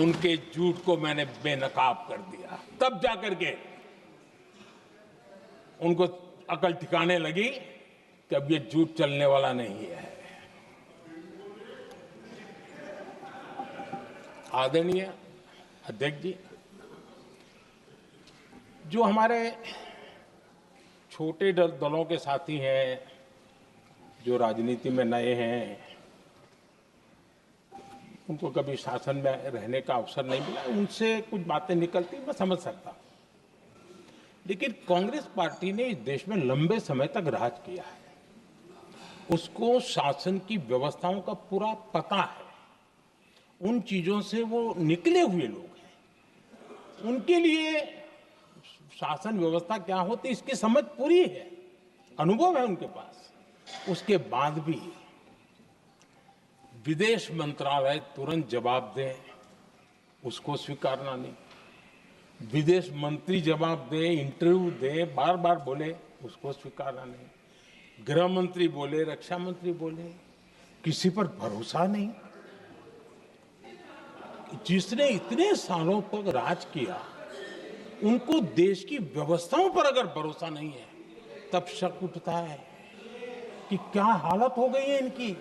उनके झूठ को मैंने बेनकाब कर दिया। तब जाकर के उनको अकल ठिकाने लगी कि अब ये झूठ चलने वाला नहीं है। आदरणीय अध्यक्ष जी, जो हमारे छोटे दलों के साथी हैं, जो राजनीति में नए हैं, उनको कभी शासन में रहने का अवसर नहीं मिला, उनसे कुछ बातें निकलती मैं समझ सकता हूं, लेकिन कांग्रेस पार्टी ने इस देश में लंबे समय तक राज किया है, उसको शासन की व्यवस्थाओं का पूरा पता है, उन चीजों से वो निकले हुए लोग हैं, उनके लिए शासन व्यवस्था क्या होती इसकी समझ पूरी है, अनुभव है उनके पास। उसके बाद भी विदेश मंत्रालय तुरंत जवाब दे, उसको स्वीकारना नहीं, विदेश मंत्री जवाब दे, इंटरव्यू दे, बार बार बोले, उसको स्वीकारना नहीं, गृह मंत्री बोले, रक्षा मंत्री बोले, किसी पर भरोसा नहीं। जिसने इतने सालों तक राज किया, उनको देश की व्यवस्थाओं पर अगर भरोसा नहीं है, तब शक उठता है कि क्या हालत हो गई है इनकी।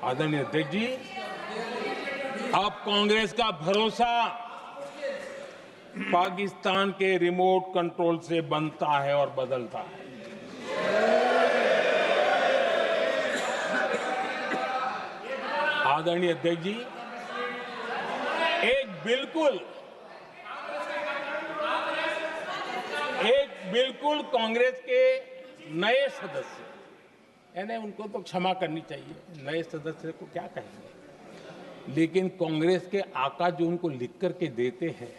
आदरणीय अध्यक्ष जी, अब कांग्रेस का भरोसा पाकिस्तान के रिमोट कंट्रोल से बनता है और बदलता है। आदरणीय अध्यक्ष जी, एक बिल्कुल कांग्रेस के नए सदस्य, यानी उनको तो क्षमा करनी चाहिए, नए सदस्य को क्या कहेंगे, लेकिन कांग्रेस के आका जो उनको लिख करके देते हैं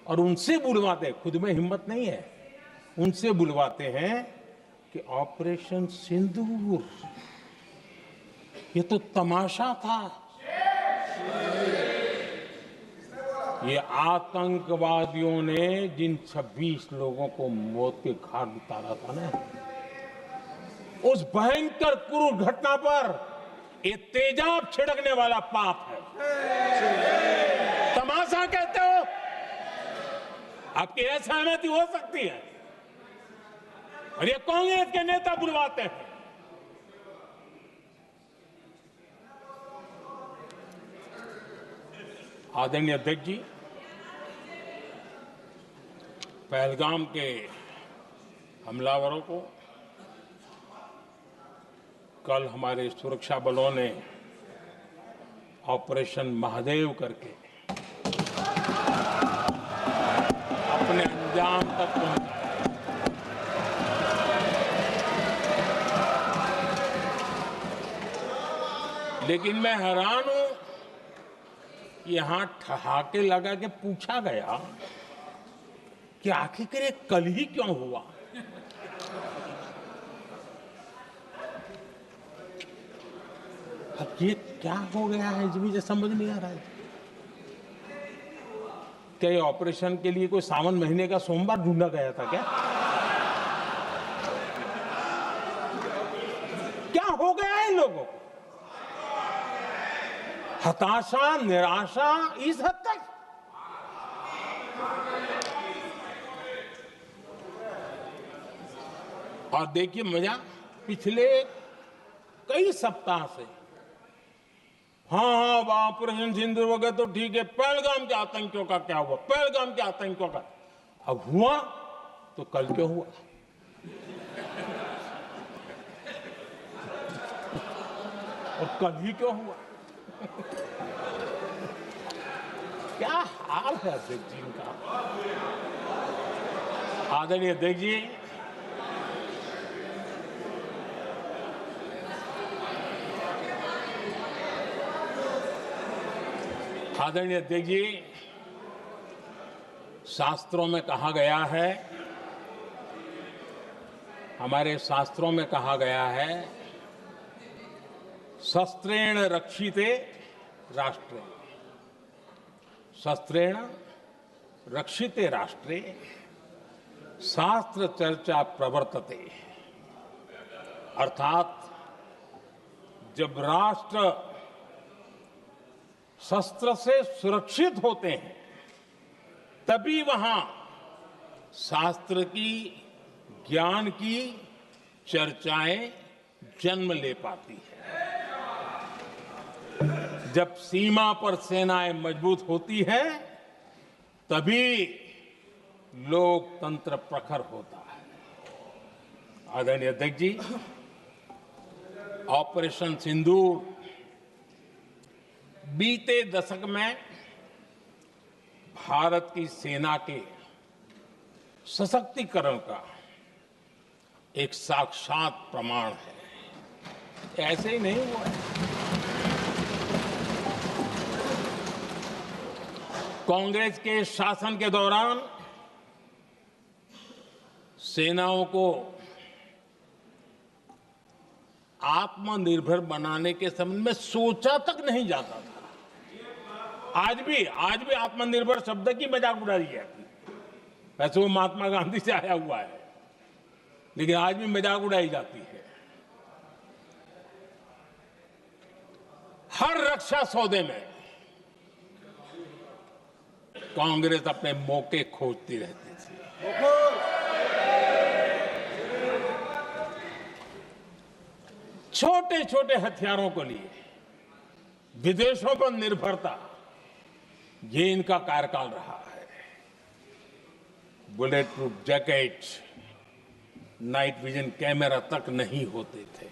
और उनसे बुलवाते हैं, खुद में हिम्मत नहीं है, उनसे बुलवाते हैं कि ऑपरेशन सिंदूर ये तो तमाशा था, ये आतंकवादियों ने जिन 26 लोगों को मौत के घाट उतारा था ना, उस भयंकर क्रूर घटना पर ये तेजाब छिड़कने वाला पाप है। तमाशा कहते हो? आपकी असहमति हो सकती है, और ये कांग्रेस के नेता बुलवाते हैं। आदरणीय अध्यक्ष जी, पहलगाम के हमलावरों को कल हमारे सुरक्षा बलों ने ऑपरेशन महादेव करके अपने अंजाम तक पहुंचाया। लेकिन मैं हैरान हूं कि यहां ठहाके लगा के पूछा गया कि आखिर ये कल ही क्यों हुआ। अब ये क्या हो गया है मुझे समझ नहीं आ रहा है। क्या ये ऑपरेशन के लिए कोई सावन महीने का सोमवार ढूंढा गया था क्या? क्या हो गया है इन लोगों को? हताशा, निराशा इस हद तक। और देखिए मजा, पिछले कई सप्ताह से हाँ ऑपरेशन सिंदूर हो गया तो ठीक है, पहलगाम के आतंकियों का क्या हुआ, पहलगाम के आतंकियों का। अब हुआ तो कल क्यों हुआ? और कल ही क्यों हुआ? क्या हाल है अध्यक्ष जी का। आदरणीय अध्यक्ष जी, आदरणीय अध्यक्ष जी, शास्त्रों में कहा गया है, हमारे शास्त्रों में कहा गया है, शस्त्रेण रक्षिते राष्ट्रे, शस्त्रेण रक्षिते राष्ट्रे शास्त्र चर्चा प्रवर्तते। अर्थात जब राष्ट्र शस्त्र से सुरक्षित होते हैं तभी वहां शास्त्र की, ज्ञान की चर्चाएं जन्म ले पाती है। जब सीमा पर सेनाएं मजबूत होती है तभी लोकतंत्र प्रखर होता है। आदरणीय अध्यक्ष जी, ऑपरेशन सिंदूर बीते दशक में भारत की सेना के सशक्तिकरण का एक साक्षात प्रमाण है। ऐसे ही नहीं हुआ है। कांग्रेस के शासन के दौरान सेनाओं को आत्मनिर्भर बनाने के संबंध में सोचा तक नहीं जाता था। आज भी आत्मनिर्भर शब्द की मजाक उड़ाई जाती है। वैसे वो महात्मा गांधी से आया हुआ है, लेकिन आज भी मजाक उड़ाई जाती है। हर रक्षा सौदे में कांग्रेस अपने मौके खोजती रहती थी। छोटे छोटे हथियारों को लिए विदेशों पर निर्भरता, ये इनका कार्यकाल रहा है। Bullet proof jacket, night vision camera तक नहीं होते थे,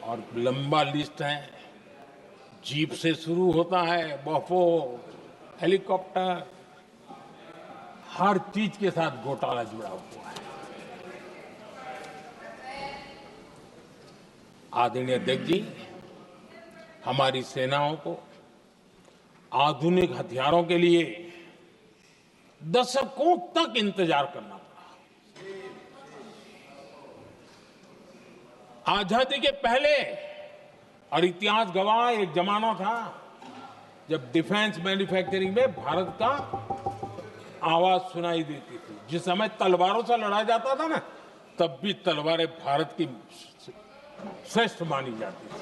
और लंबा लिस्ट है। जीप से शुरू होता है, बफो, हेलीकॉप्टर, हर चीज के साथ घोटाला जुड़ा हुआ है। आदरणीय अध्यक्ष जी, हमारी सेनाओं को आधुनिक हथियारों के लिए दशकों तक इंतजार करना पड़ा। आजादी के पहले, और इतिहास गवाह, एक जमाना था जब डिफेंस मैन्युफैक्चरिंग में भारत का आवाज सुनाई देती थी। जिस समय तलवारों से लड़ा जाता था ना, तब भी तलवारें भारत की श्रेष्ठ मानी जाती थी।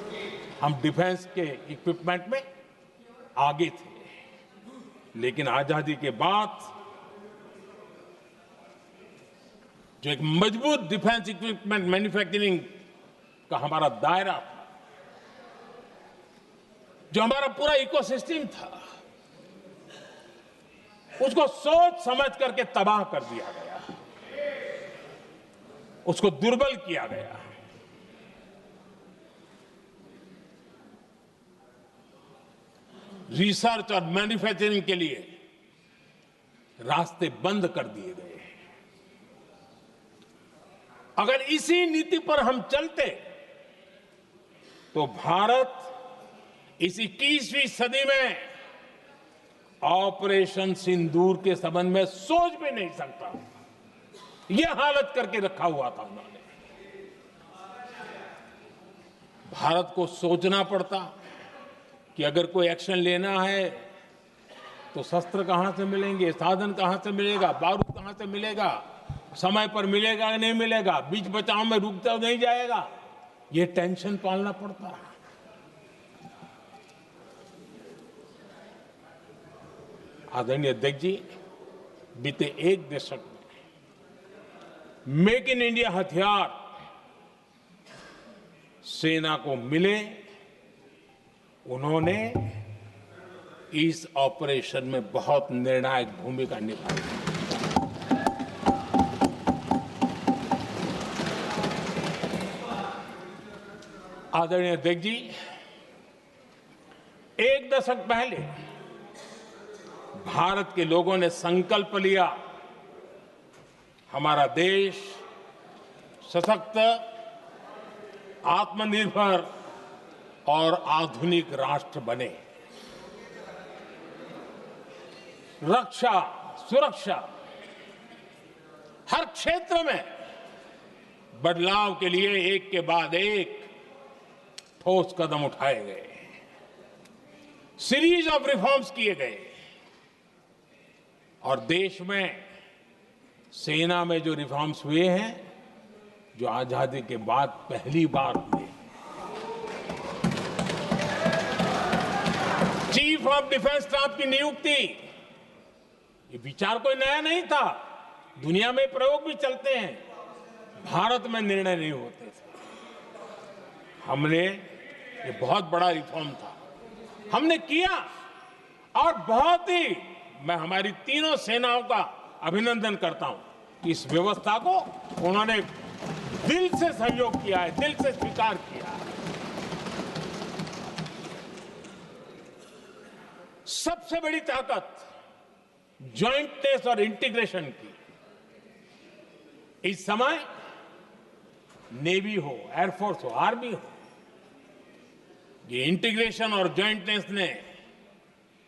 हम डिफेंस के इक्विपमेंट में आगे थे। लेकिन आजादी के बाद जो एक मजबूत डिफेंस इक्विपमेंट मैन्युफैक्चरिंग का हमारा दायरा था, जो हमारा पूरा इकोसिस्टम था, उसको सोच समझ करके तबाह कर दिया गया, उसको दुर्बल किया गया। रिसर्च और मैन्युफैक्चरिंग के लिए रास्ते बंद कर दिए गए। अगर इसी नीति पर हम चलते तो भारत इस 21वीं सदी में ऑपरेशन सिंदूर के संबंध में सोच भी नहीं सकता। यह हालत करके रखा हुआ था उन्होंने। भारत को सोचना पड़ता कि अगर कोई एक्शन लेना है तो शस्त्र कहां से मिलेंगे, साधन कहां से मिलेगा, बारूद कहां से मिलेगा, समय पर मिलेगा या नहीं मिलेगा, बीच बचाव में रुकता नहीं जाएगा, ये टेंशन पालना पड़ता है। आदरणीय अध्यक्ष जी, बीते एक दशक में मेक इन इंडिया हथियार सेना को मिले, उन्होंने इस ऑपरेशन में बहुत निर्णायक भूमिका निभाई। आदरणीय अध्यक्ष जी, एक दशक पहले भारत के लोगों ने संकल्प लिया, हमारा देश सशक्त, आत्मनिर्भर और आधुनिक राष्ट्र बने। रक्षा, सुरक्षा, हर क्षेत्र में बदलाव के लिए एक के बाद एक ठोस कदम उठाए गए, सीरीज ऑफ रिफॉर्म्स किए गए और देश में सेना में जो रिफॉर्म्स हुए हैं, जो आजादी के बाद पहली बार हुए। चीफ ऑफ डिफेंस स्टाफ की नियुक्ति, ये विचार कोई नया नहीं था, दुनिया में प्रयोग भी चलते हैं, भारत में निर्णय नहीं होते थे। हमने, ये बहुत बड़ा रिफॉर्म था, हमने किया और बहुत ही, मैं हमारी तीनों सेनाओं का अभिनंदन करता हूं कि इस व्यवस्था को उन्होंने दिल से सहयोग किया है, दिल से स्वीकार किया है। सबसे बड़ी ताकत ज्वाइंटनेस और इंटीग्रेशन की इस समय नेवी हो, एयरफोर्स हो, आर्मी हो, ये इंटीग्रेशन और ज्वाइंटनेस ने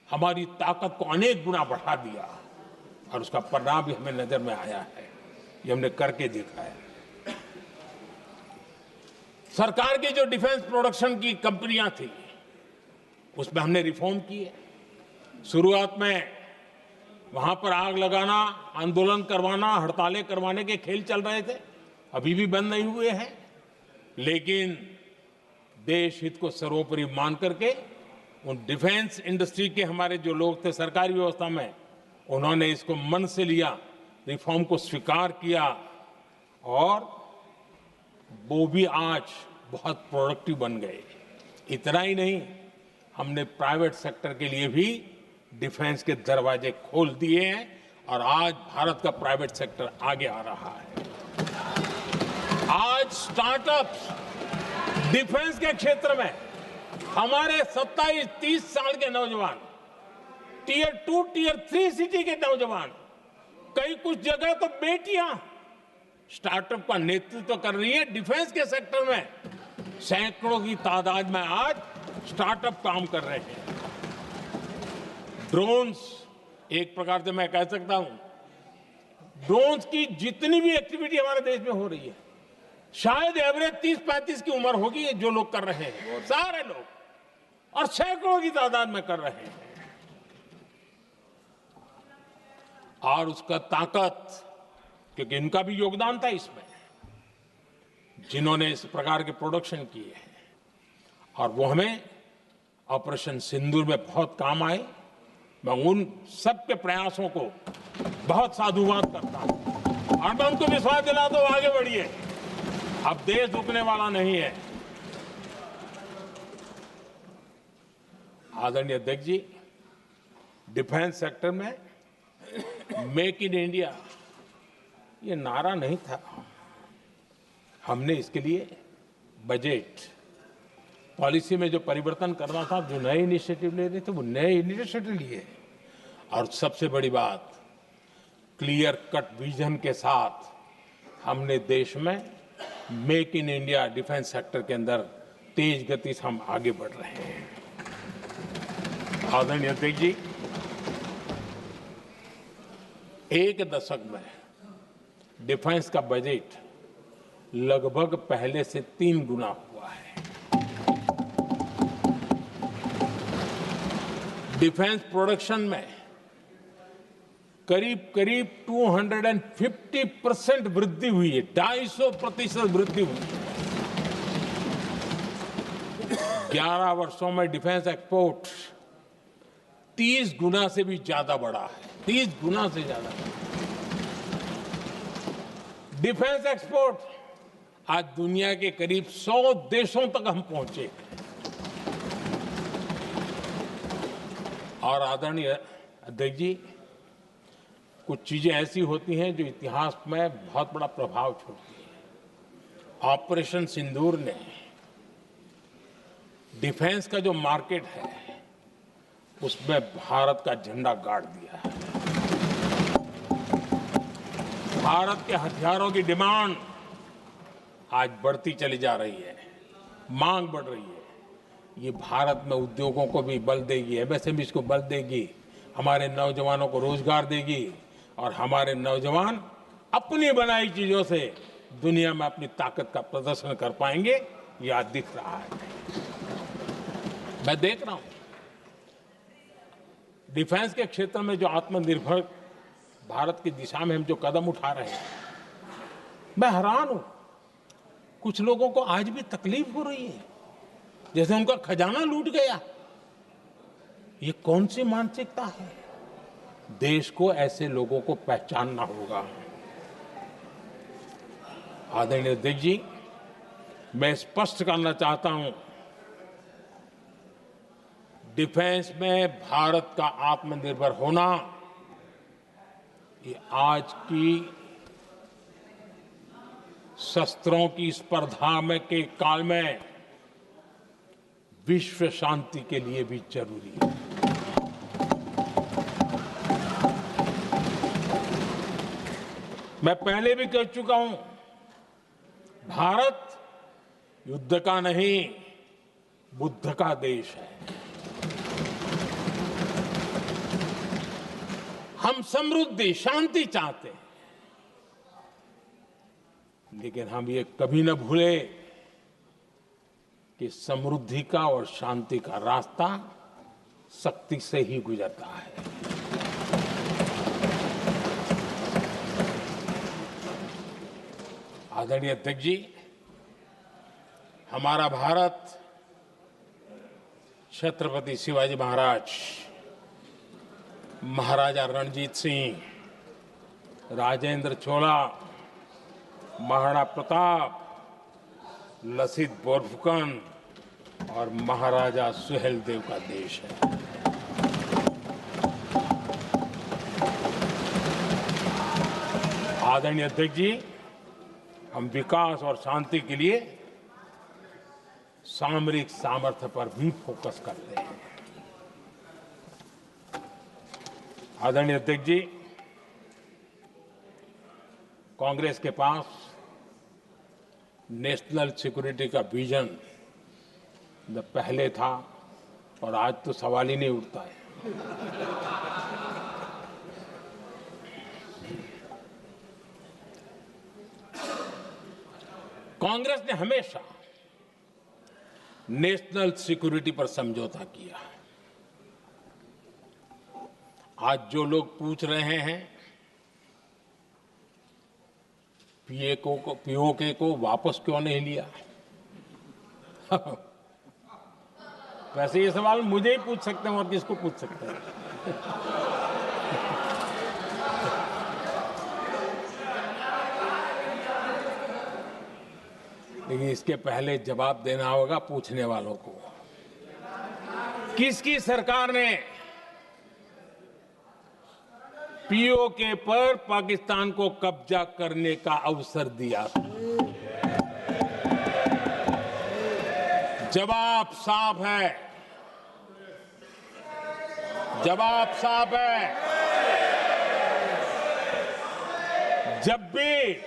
हमारी ताकत को अनेक गुना बढ़ा दिया और उसका परिणाम भी हमें नजर में आया है, ये हमने करके देखा है। सरकार की जो डिफेंस प्रोडक्शन की कंपनियां थी, उसमें हमने रिफॉर्म किए। शुरुआत में वहां पर आग लगाना, आंदोलन करवाना, हड़तालें करवाने के खेल चल रहे थे, अभी भी बंद नहीं हुए हैं, लेकिन देश हित को सर्वोपरि मान करके उन डिफेंस इंडस्ट्री के हमारे जो लोग थे सरकारी व्यवस्था में, उन्होंने इसको मन से लिया, रिफॉर्म को स्वीकार किया और वो भी आज बहुत प्रोडक्टिव बन गए। इतना ही नहीं, हमने प्राइवेट सेक्टर के लिए भी डिफेंस के दरवाजे खोल दिए हैं और आज भारत का प्राइवेट सेक्टर आगे आ रहा है। आज स्टार्टअप्स डिफेंस के क्षेत्र में हमारे 27-30 साल के नौजवान, टियर 2, टियर 3 सिटी के नौजवान, कई कुछ जगह तो बेटियां स्टार्टअप का नेतृत्व कर रही है। डिफेंस के सेक्टर में सैकड़ों की तादाद में आज स्टार्टअप काम कर रहे हैं। ड्रोन्स, एक प्रकार से मैं कह सकता हूं, ड्रोन्स की जितनी भी एक्टिविटी हमारे देश में हो रही है, शायद एवरेज 30-35 की उम्र होगी जो लोग कर रहे हैं, सारे लोग, और सैकड़ों की तादाद में कर रहे हैं। और उसका ताकत, क्योंकि इनका भी योगदान था इसमें, जिन्होंने इस प्रकार के प्रोडक्शन किए हैं, और वो हमें ऑपरेशन सिंदूर में बहुत काम आए। मैं उन सबके प्रयासों को बहुत साधुवाद करता हूं और मैं उनको विश्वास दिलाता हूं, आगे बढ़िए, अब देश रुकने वाला नहीं है। आदरणीय अध्यक्ष जी, डिफेंस सेक्टर में मेक इन इंडिया ये नारा नहीं था। हमने इसके लिए बजट पॉलिसी में जो परिवर्तन करना था, जो नए इनिशिएटिव ले रहे थे, वो नए इनिशिएटिव लिए। और सबसे बड़ी बात, क्लियर कट विजन के साथ हमने देश में make in India defence sector के अंदर तेज गति से हम आगे बढ़ रहे हैं। आदरणीय अध्यक्ष जी, एक दशक में डिफेंस का बजट लगभग पहले से 3 गुना हुआ है। डिफेंस प्रोडक्शन में करीब करीब 250% वृद्धि हुई है, 250% वृद्धि हुई है। 11 वर्षों में डिफेंस एक्सपोर्ट 30 गुना से भी ज्यादा बढ़ा है, 30 गुना से ज्यादा। डिफेंस एक्सपोर्ट आज दुनिया के करीब 100 देशों तक हम पहुंचे। और आदरणीय अध्यक्ष जी, कुछ चीजें ऐसी होती हैं जो इतिहास में बहुत बड़ा प्रभाव छोड़ती हैं। ऑपरेशन सिंदूर ने डिफेंस का जो मार्केट है उसमें भारत का झंडा गाड़ दिया है। भारत के हथियारों की डिमांड आज बढ़ती चली जा रही है, मांग बढ़ रही है। ये भारत में उद्योगों को भी बल देगी, एमएसएमईज को बल देगी, हमारे नौजवानों को रोजगार देगी, और हमारे नौजवान अपनी बनाई चीजों से दुनिया में अपनी ताकत का प्रदर्शन कर पाएंगे। ये आज दिख रहा है, मैं देख रहा हूं। डिफेंस के क्षेत्र में जो आत्मनिर्भर भारत की दिशा में हम जो कदम उठा रहे हैं, मैं हैरान हूं। कुछ लोगों को आज भी तकलीफ हो रही है, जैसे उनका खजाना लूट गया। ये कौन सी मानसिकता है? देश को ऐसे लोगों को पहचानना होगा। आदरणीय अध्यक्ष जी, मैं स्पष्ट करना चाहता हूं, डिफेंस में भारत का आत्मनिर्भर होना ये आज की शस्त्रों की स्पर्धा में के काल में विश्व शांति के लिए भी जरूरी है। मैं पहले भी कह चुका हूं, भारत युद्ध का नहीं, बुद्ध का देश है। हम समृद्धि, शांति चाहते हैं, लेकिन हम ये कभी न भूले कि समृद्धि का और शांति का रास्ता शक्ति से ही गुजरता है। आदरणीय अध्यक्ष जी, हमारा भारत छत्रपति शिवाजी महाराज, महाराजा रणजीत सिंह, राजेंद्र चोला, महाराणा प्रताप, लसित बोरफुकन और महाराजा सुहेलदेव का देश है। आदरणीय अध्यक्ष जी, हम विकास और शांति के लिए सामरिक सामर्थ्य पर भी फोकस करते हैं। आदरणीय अध्यक्ष जी, कांग्रेस के पास नेशनल सिक्योरिटी का विजन पहले था और आज तो सवाल ही नहीं उठता है। कांग्रेस ने हमेशा नेशनल सिक्योरिटी पर समझौता किया। आज जो लोग पूछ रहे हैं पीओके को वापस क्यों नहीं लिया? वैसे ये सवाल मुझे ही पूछ सकते हैं और किसको पूछ सकते हैं? लेकिन इसके पहले जवाब देना होगा पूछने वालों को। किसकी सरकार ने पीओके पर पाकिस्तान को कब्जा करने का अवसर दिया? जवाब साफ है, जवाब साफ है। जब भी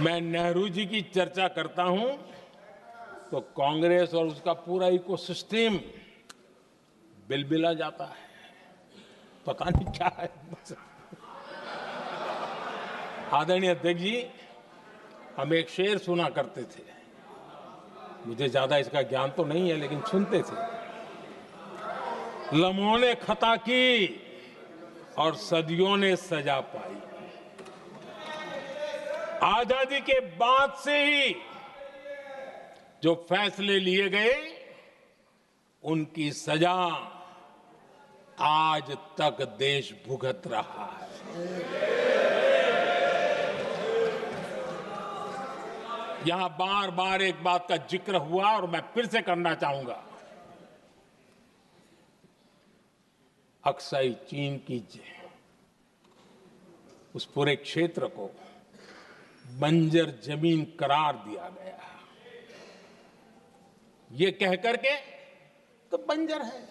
मैं नेहरू जी की चर्चा करता हूं तो कांग्रेस और उसका पूरा इकोसिस्टम बिलबिला जाता है। पता नहीं क्या है। आदरणीय अध्यक्ष जी, हम एक शेर सुना करते थे, मुझे ज्यादा इसका ज्ञान तो नहीं है लेकिन सुनते थे। लम्हों ने खता की और सदियों ने सजा पाई। आजादी के बाद से ही जो फैसले लिए गए उनकी सजा आज तक देश भुगत रहा है। यहां बार बार एक बात का जिक्र हुआ और मैं फिर से करना चाहूंगा। अक्साई चीन की उस पूरे क्षेत्र को बंजर जमीन करार दिया गया। ये कह करके तो बंजर है।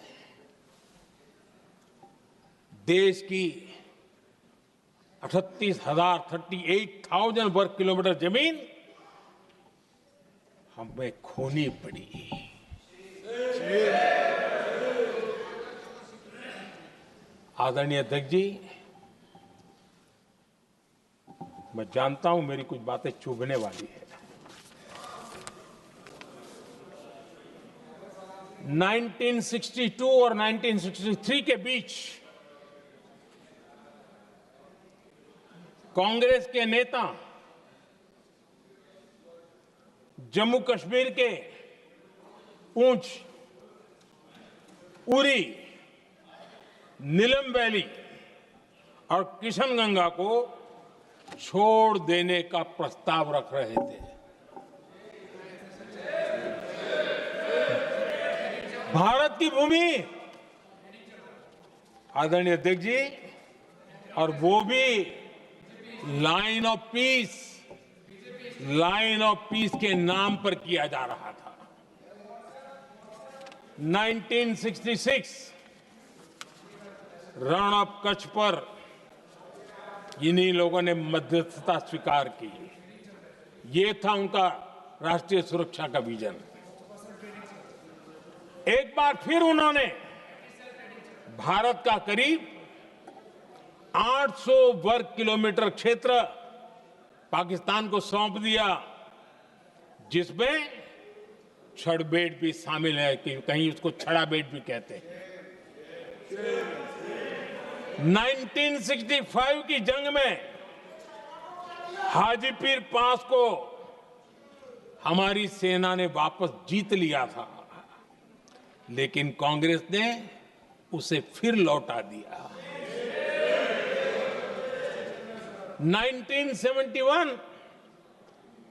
देश की 38,000 वर्ग किलोमीटर जमीन हमें खोनी पड़ी। आदरणीय अध्यक्ष जी, मैं जानता हूं मेरी कुछ बातें चुभने वाली है। 1962 और 1963 के बीच कांग्रेस के नेता जम्मू कश्मीर के पूंछ, उरी, नीलम वैली और किशनगंगा को छोड़ देने का प्रस्ताव रख रहे थे। भारत की भूमि, आदरणीय अध्यक्ष जी, और वो भी लाइन ऑफ पीस के नाम पर किया जा रहा था। 1966 रण ऑफ कच्छ पर इन्हीं लोगों ने मध्यस्थता स्वीकार की। ये था उनका राष्ट्रीय सुरक्षा का विजन। एक बार फिर उन्होंने भारत का करीब 800 वर्ग किलोमीटर क्षेत्र पाकिस्तान को सौंप दिया, जिसमें छड़बेट भी शामिल है, कि कहीं उसको छड़ाबेट भी कहते हैं। 1965 की जंग में हाजीपीर पास को हमारी सेना ने वापस जीत लिया था, लेकिन कांग्रेस ने उसे फिर लौटा दिया। 1971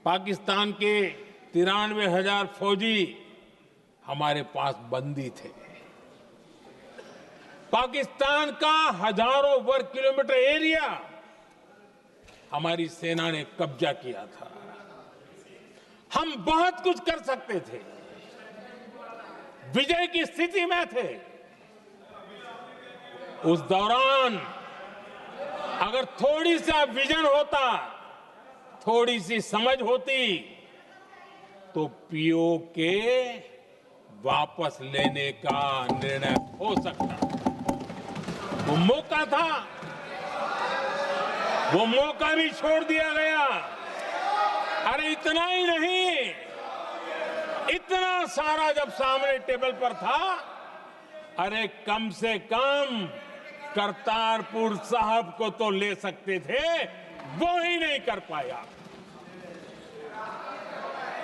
पाकिस्तान के 93,000 फौजी हमारे पास बंदी थे। पाकिस्तान का हजारों वर्ग किलोमीटर एरिया हमारी सेना ने कब्जा किया था। हम बहुत कुछ कर सकते थे, विजय की स्थिति में थे। उस दौरान अगर थोड़ी सा विजन होता, थोड़ी सी समझ होती, तो पीओके वापस लेने का निर्णय हो सकता। वो मौका था, वो मौका भी छोड़ दिया गया। अरे इतना ही नहीं, इतना सारा जब सामने टेबल पर था, अरे कम से कम करतारपुर साहब को तो ले सकते थे, वो ही नहीं कर पाया।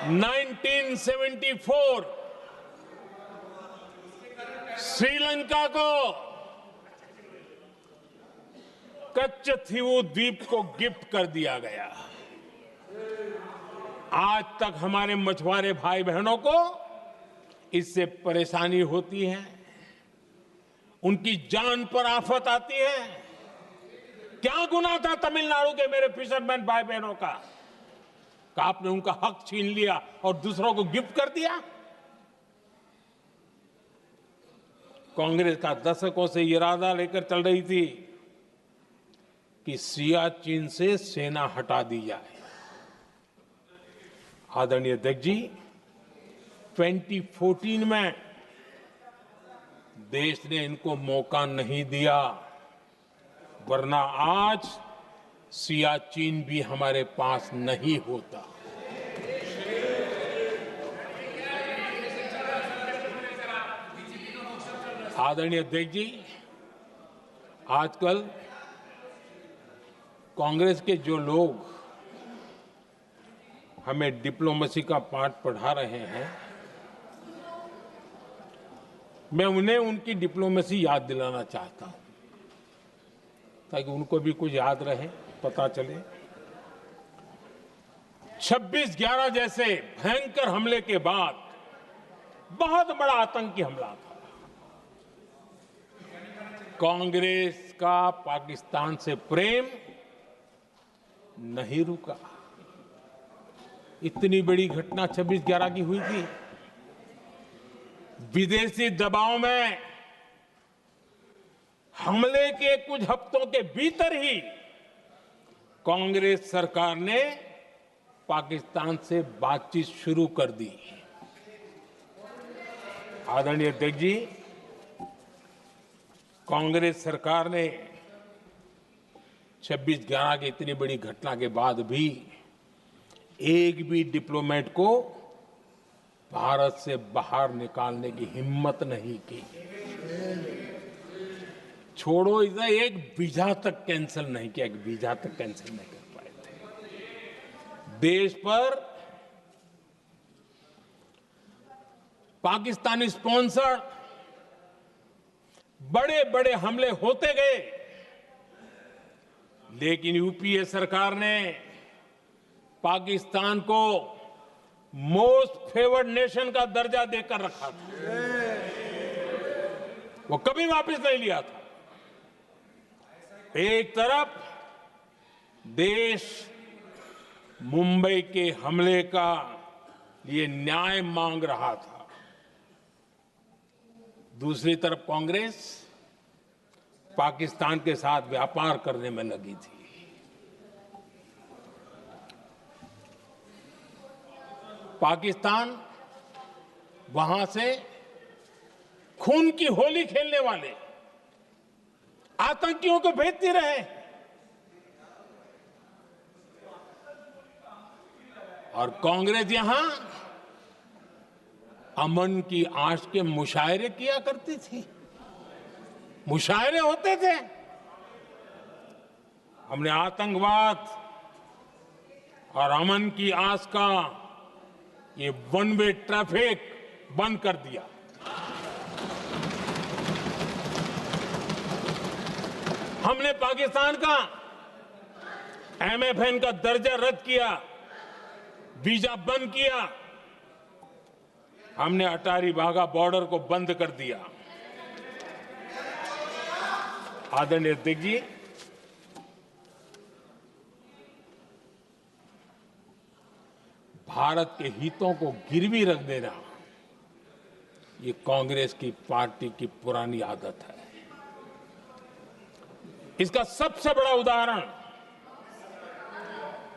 1974 श्रीलंका को कच्चथीवू द्वीप को गिफ्ट कर दिया गया। आज तक हमारे मछुआरे भाई बहनों को इससे परेशानी होती है, उनकी जान पर आफत आती है। क्या गुनाह था तमिलनाडु के मेरे फिशरमैन भाई बहनों का कि आपने उनका हक छीन लिया और दूसरों को गिफ्ट कर दिया? कांग्रेस का दशकों से इरादा लेकर चल रही थी कि सियाचिन से सेना हटा दी जाए। आदरणीय अध्यक्ष जी, 2014 में देश ने इनको मौका नहीं दिया, वरना आज सियाचिन भी हमारे पास नहीं होता। आदरणीय अध्यक्ष जी, आजकल कांग्रेस के जो लोग हमें डिप्लोमेसी का पाठ पढ़ा रहे हैं, मैं उन्हें उनकी डिप्लोमेसी याद दिलाना चाहता हूं ताकि उनको भी कुछ याद रहे, पता चले। 26/11 जैसे भयंकर हमले के बाद बहुत बड़ा आतंकी हमला था। कांग्रेस का पाकिस्तान से प्रेम नहीं रुका। इतनी बड़ी घटना 26/11 की हुई थी। विदेशी दबाव में हमले के कुछ हफ्तों के भीतर ही कांग्रेस सरकार ने पाकिस्तान से बातचीत शुरू कर दी। आदरणीय अध्यक्ष जी, कांग्रेस सरकार ने 26/11 की इतनी बड़ी घटना के बाद भी एक भी डिप्लोमेट को भारत से बाहर निकालने की हिम्मत नहीं की। छोड़ो इधर, एक वीजा तक कैंसिल नहीं किया, एक वीजा तक कैंसिल नहीं कर पाए थे। देश पर पाकिस्तानी स्पॉन्सर बड़े बड़े हमले होते गए, लेकिन यूपीए सरकार ने पाकिस्तान को मोस्ट फेवर्ड नेशन का दर्जा देकर रखा था। वो कभी वापस नहीं लिया था। एक तरफ देश मुंबई के हमले का लिए न्याय मांग रहा था, दूसरी तरफ कांग्रेस पाकिस्तान के साथ व्यापार करने में लगी थी। पाकिस्तान वहां से खून की होली खेलने वाले आतंकियों को भेजते रहे और कांग्रेस यहां अमन की आश के मुशायरे किया करती थी। मुशायरे होते थे। हमने आतंकवाद और अमन की आस का ये वन वे ट्रैफिक बंद कर दिया। हमने पाकिस्तान का MFN का दर्जा रद्द किया, वीजा बंद किया। हमने अटारी वाघा बॉर्डर को बंद कर दिया। आदरणीय अध्यक्ष जी, भारत के हितों को गिरवी रख देना ये कांग्रेस की पार्टी की पुरानी आदत है। इसका सबसे बड़ा उदाहरण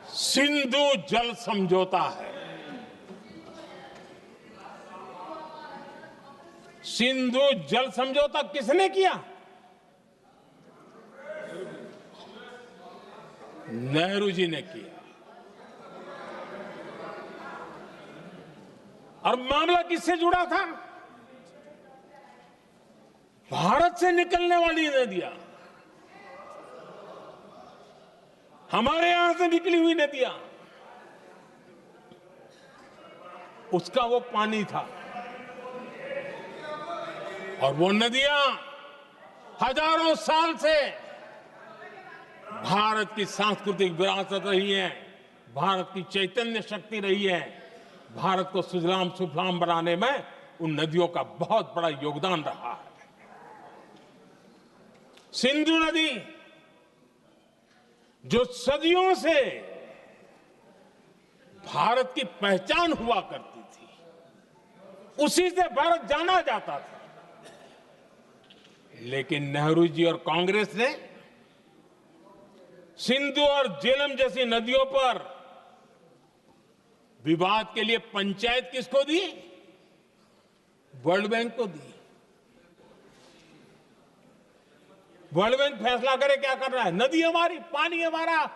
सिंधु जल समझौता है। सिंधु जल समझौता किसने किया? नेहरू जी ने किया। और मामला किससे जुड़ा था? भारत से निकलने वाली नदियां, हमारे यहां से निकली हुई नदियां। उसका वो पानी था। और वो नदियां हजारों साल से भारत की सांस्कृतिक विरासत रही है, भारत की चैतन्य शक्ति रही है। भारत को सुजलाम सुफलाम बनाने में उन नदियों का बहुत बड़ा योगदान रहा है। सिंधु नदी जो सदियों से भारत की पहचान हुआ करती थी, उसी से भारत जाना जाता था। लेकिन नेहरू जी और कांग्रेस ने सिंधु और झेलम जैसी नदियों पर विवाद के लिए पंचायत किसको दी? वर्ल्ड बैंक को दी। वर्ल्ड बैंक फैसला करे क्या कर रहा है, नदी हमारी, पानी हमारा।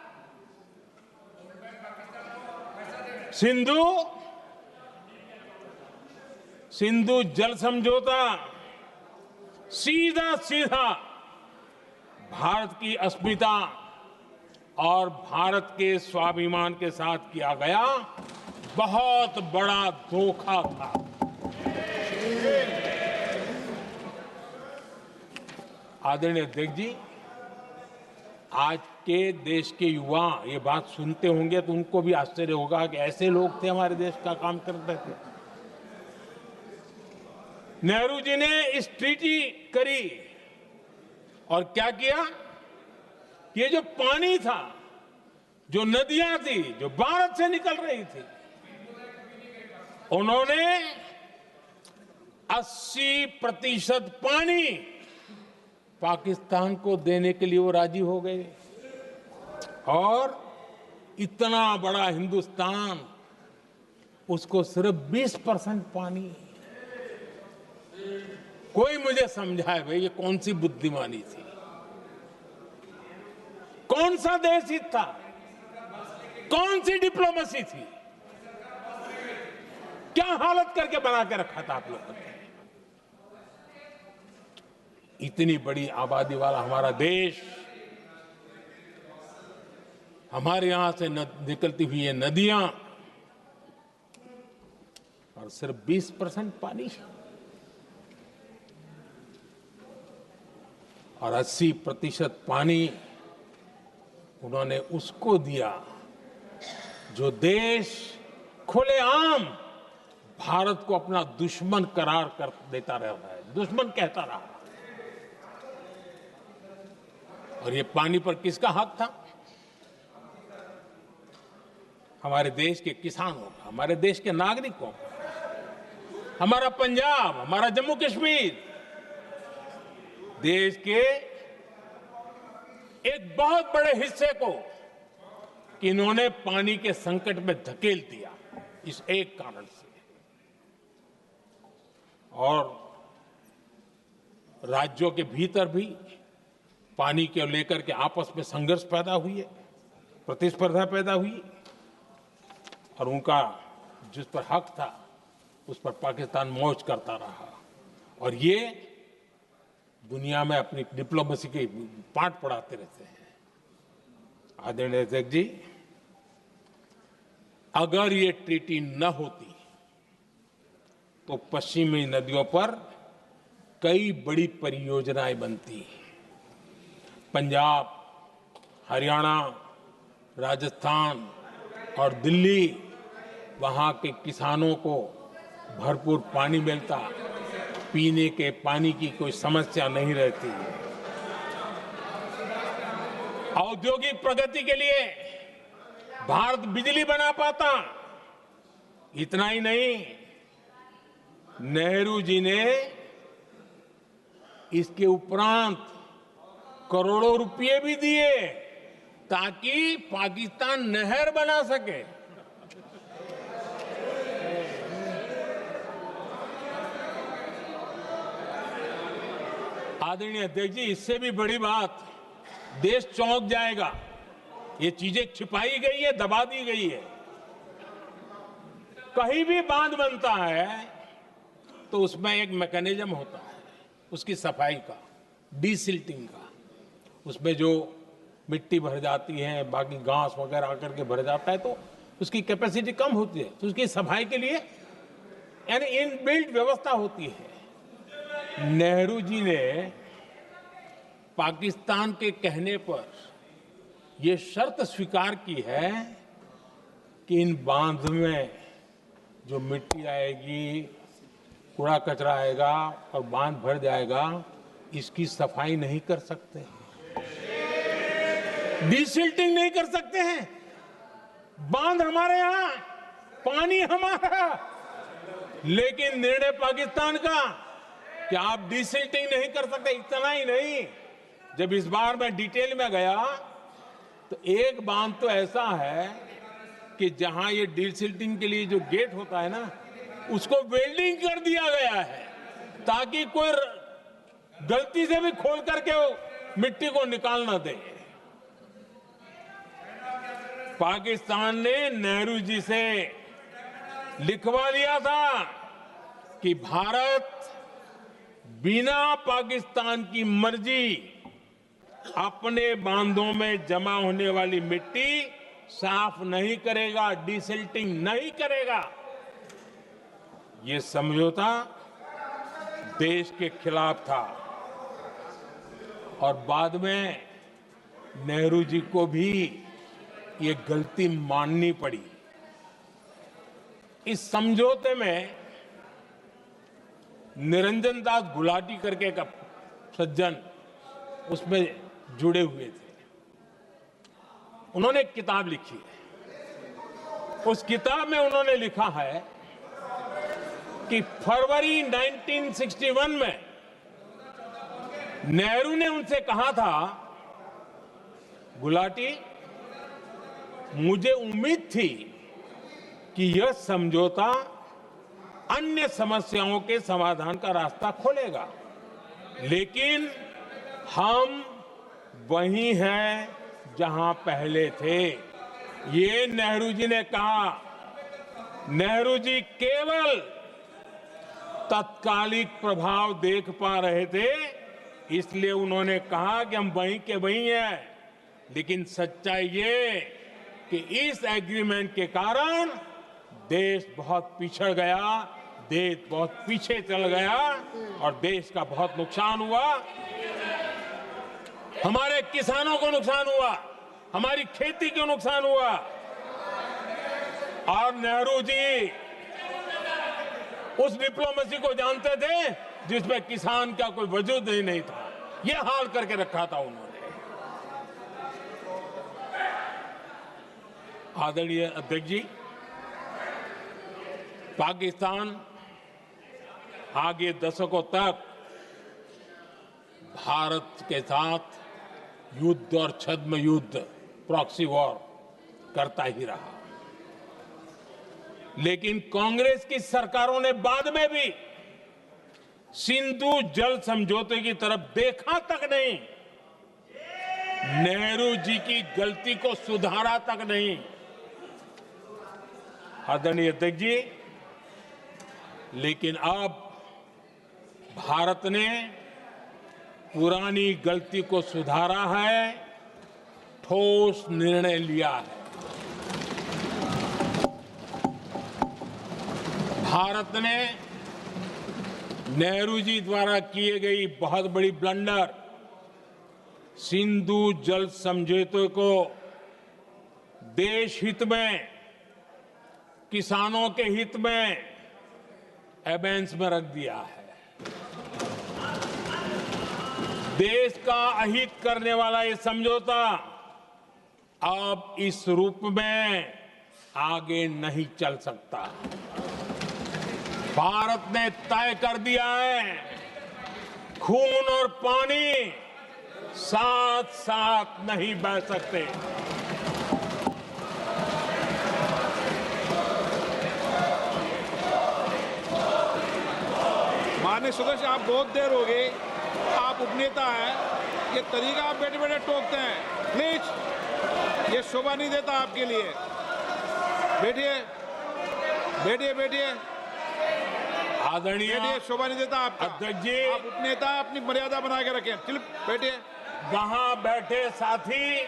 सिंधु जल समझौता सीधा सीधा भारत की अस्मिता और भारत के स्वाभिमान के साथ किया गया बहुत बड़ा धोखा था। आदरणीय अध्यक्ष जी, आज के देश के युवा ये बात सुनते होंगे तो उनको भी आश्चर्य होगा कि ऐसे लोग थे हमारे देश का काम करते थे। नेहरू जी ने इस ट्रीटी करी और क्या किया? ये जो पानी था, जो नदियां थी, जो भारत से निकल रही थी, उन्होंने 80% पानी पाकिस्तान को देने के लिए वो राजी हो गए। और इतना बड़ा हिंदुस्तान, उसको सिर्फ 20% पानी। कोई मुझे समझाए भाई ये कौन सी बुद्धिमानी थी, कौन सा देश हित था, कौन सी डिप्लोमेसी थी, क्या हालत करके बना के रखा था आप लोगों ने। इतनी बड़ी आबादी वाला हमारा देश, हमारे यहां से निकलती हुई ये नदियां, और सिर्फ 20% पानी, और 80% पानी उन्होंने उसको दिया जो देश खुलेआम भारत को अपना दुश्मन करार कर देता रहा है, दुश्मन कहता रहा। और ये पानी पर किसका हक था? हमारे देश के किसानों का, हमारे देश के नागरिकों का। हमारा पंजाब, हमारा जम्मू कश्मीर देश के एक बहुत बड़े हिस्से को इन्होंने पानी के संकट में धकेल दिया, इस एक कारण से। और राज्यों के भीतर भी पानी को लेकर के आपस में संघर्ष पैदा हुई है, प्रतिस्पर्धा पैदा हुई, और उनका जिस पर हक था उस पर पाकिस्तान मौज करता रहा। और ये दुनिया में अपनी डिप्लोमेसी के पाठ पढ़ाते रहते हैं। आदरणीय अध्यक्ष जी, अगर ये ट्रीटी न होती तो पश्चिमी नदियों पर कई बड़ी परियोजनाएं बनती। पंजाब, हरियाणा, राजस्थान और दिल्ली, वहां के किसानों को भरपूर पानी मिलता, पीने के पानी की कोई समस्या नहीं रहती। औद्योगिक प्रगति के लिए भारत बिजली बना पाता। इतना ही नहीं, नेहरू जी ने इसके उपरांत करोड़ों रुपए भी दिए ताकि पाकिस्तान नहर बना सके। आदरणीय अध्यक्ष जी, इससे भी बड़ी बात, देश चौंक जाएगा। ये चीजें छिपाई गई है, दबा दी गई है। कहीं भी बांध बनता है तो उसमें एक मैकेनिज्म होता है उसकी सफाई का, डीसिल्टिंग का। उसमें जो मिट्टी भर जाती है, बाकी घास वगैरह आकर के भर जाता है, तो उसकी कैपेसिटी कम होती है, तो उसकी सफाई के लिए यानी इनबिल्ट व्यवस्था होती है। नेहरू जी ने पाकिस्तान के कहने पर यह शर्त स्वीकार की है कि इन बांध में जो मिट्टी आएगी, कूड़ा कचरा आएगा और बांध भर जाएगा, इसकी सफाई नहीं कर सकते, डिसिल्टिंग नहीं कर सकते हैं। बांध हमारे यहां, पानी हमारा, लेकिन निर्णय पाकिस्तान का कि आप डिसिल्टिंग नहीं कर सकते। इतना ही नहीं, जब इस बार मैं डिटेल में गया तो एक बांध तो ऐसा है कि जहां ये डिसिल्टिंग के लिए जो गेट होता है ना, उसको वेल्डिंग कर दिया गया है ताकि कोई गलती से भी खोल करके वो मिट्टी को निकाल ना दे। पाकिस्तान ने नेहरू जी से लिखवा दिया था कि भारत बिना पाकिस्तान की मर्जी अपने बांधों में जमा होने वाली मिट्टी साफ नहीं करेगा, डिसिल्टिंग नहीं करेगा। ये समझौता देश के खिलाफ था और बाद में नेहरू जी को भी ये गलती माननी पड़ी। इस समझौते में निरंजन दास गुलाटी करके एक सज्जन उसमें जुड़े हुए थे। उन्होंने एक किताब लिखी है। उस किताब में उन्होंने लिखा है कि फरवरी 1961 में नेहरू ने उनसे कहा था, गुलाटी, मुझे उम्मीद थी कि यह समझौता अन्य समस्याओं के समाधान का रास्ता खोलेगा, लेकिन हम वहीं हैं जहां पहले थे। ये नेहरू जी ने कहा। नेहरू जी केवल तत्कालिक प्रभाव देख पा रहे थे, इसलिए उन्होंने कहा कि हम वहीं के वहीं हैं, लेकिन सच्चाई ये कि इस एग्रीमेंट के कारण देश बहुत पिछड़ गया, देश बहुत पीछे चल गया और देश का बहुत नुकसान हुआ। हमारे किसानों को नुकसान हुआ, हमारी खेती को नुकसान हुआ। और नेहरू जी उस डिप्लोमेसी को जानते थे जिसमें किसान का कोई वजूद ही नहीं था। यह हाल करके रखा था उन्होंने। आदरणीय अध्यक्ष जी, पाकिस्तान आगे दशकों तक भारत के साथ युद्ध और छद्म युद्ध, प्रॉक्सी वॉर करता ही रहा, लेकिन कांग्रेस की सरकारों ने बाद में भी सिंधु जल समझौते की तरफ देखा तक नहीं, नेहरू जी की गलती को सुधारा तक नहीं। आदरणीय अध्यक्ष जी, लेकिन अब भारत ने पुरानी गलती को सुधारा है, ठोस निर्णय लिया है। भारत ने नेहरू जी द्वारा किए गई बहुत बड़ी ब्लंडर, सिंधु जल समझौते को देश हित में, किसानों के हित में एबेंस में रख दिया है। देश का अहित करने वाला ये समझौता अब इस रूप में आगे नहीं चल सकता। भारत ने तय कर दिया है, खून और पानी साथ साथ नहीं बह सकते। माननीय सदस्य, आप बहुत देर हो गई, आप उपनेता हैं, ये तरीका आप बैठे बैठे टोकते हैं, प्लीज, ये शोभा नहीं देता आपके लिए। बैठिए बैठिए बैठिए आदरणीय, बैठिए, शोभा नहीं देता आपका। अध्यक्ष जी, आप उपनेता, अपनी मर्यादा बना के रखें। चलिए बैठिए। वहां बैठे साथी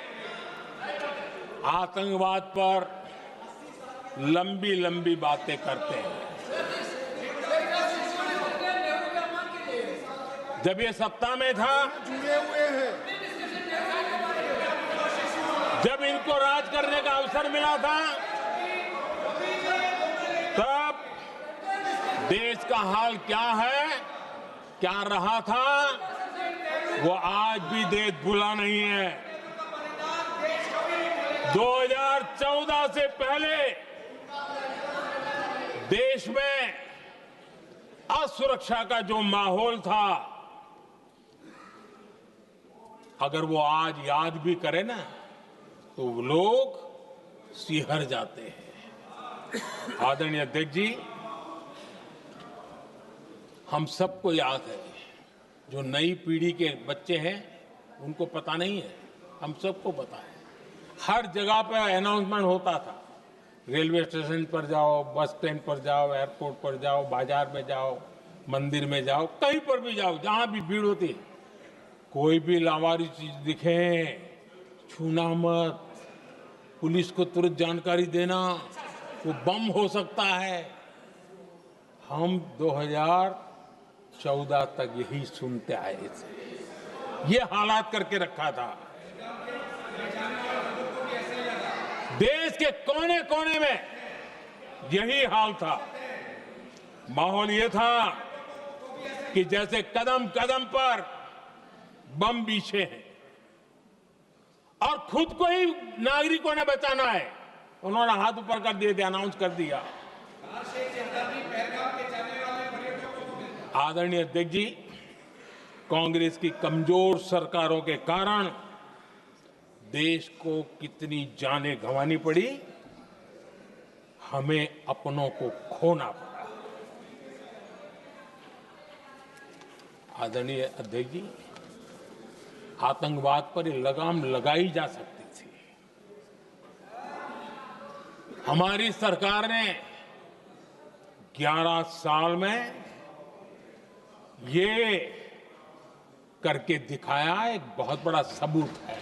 आतंकवाद पर लंबी लंबी बातें करते हैं। जब ये सत्ता में था, जुड़े हुए हैं। जब इनको राज करने का अवसर मिला था, तब देश का हाल क्या है, क्या रहा था, वो आज भी देश भूला नहीं है। 2014 से पहले देश में असुरक्षा का जो माहौल था, अगर वो आज याद भी करे ना, तो लोग सिहर जाते हैं। आदरणीय अध्यक्ष जी, हम सबको याद है, जो नई पीढ़ी के बच्चे हैं उनको पता नहीं है, हम सबको पता है। हर जगह पर अनाउंसमेंट होता था, रेलवे स्टेशन पर जाओ, बस स्टैंड पर जाओ, एयरपोर्ट पर जाओ, बाजार में जाओ, मंदिर में जाओ, कहीं पर भी जाओ, जहां भी भीड़ होती है, कोई भी लावारिस चीज दिखे छूना मत, पुलिस को तुरंत जानकारी देना, वो बम हो सकता है। हम 2014 तक यही सुनते आए थे, ये हालात करके रखा था। देश के कोने कोने में यही हाल था। माहौल ये था कि जैसे कदम कदम पर बम बिछे हैं और खुद को ही नागरिकों ने बचाना है, उन्होंने हाथ ऊपर कर दिए थे, अनाउंस कर दिया। आदरणीय अध्यक्ष जी, कांग्रेस की कमजोर सरकारों के कारण देश को कितनी जानें गंवानी पड़ी, हमें अपनों को खोना पड़ा। आदरणीय अध्यक्ष जी, आतंकवाद पर ये लगाम लगाई जा सकती थी। हमारी सरकार ने 11 साल में ये करके दिखाया, एक बहुत बड़ा सबूत है।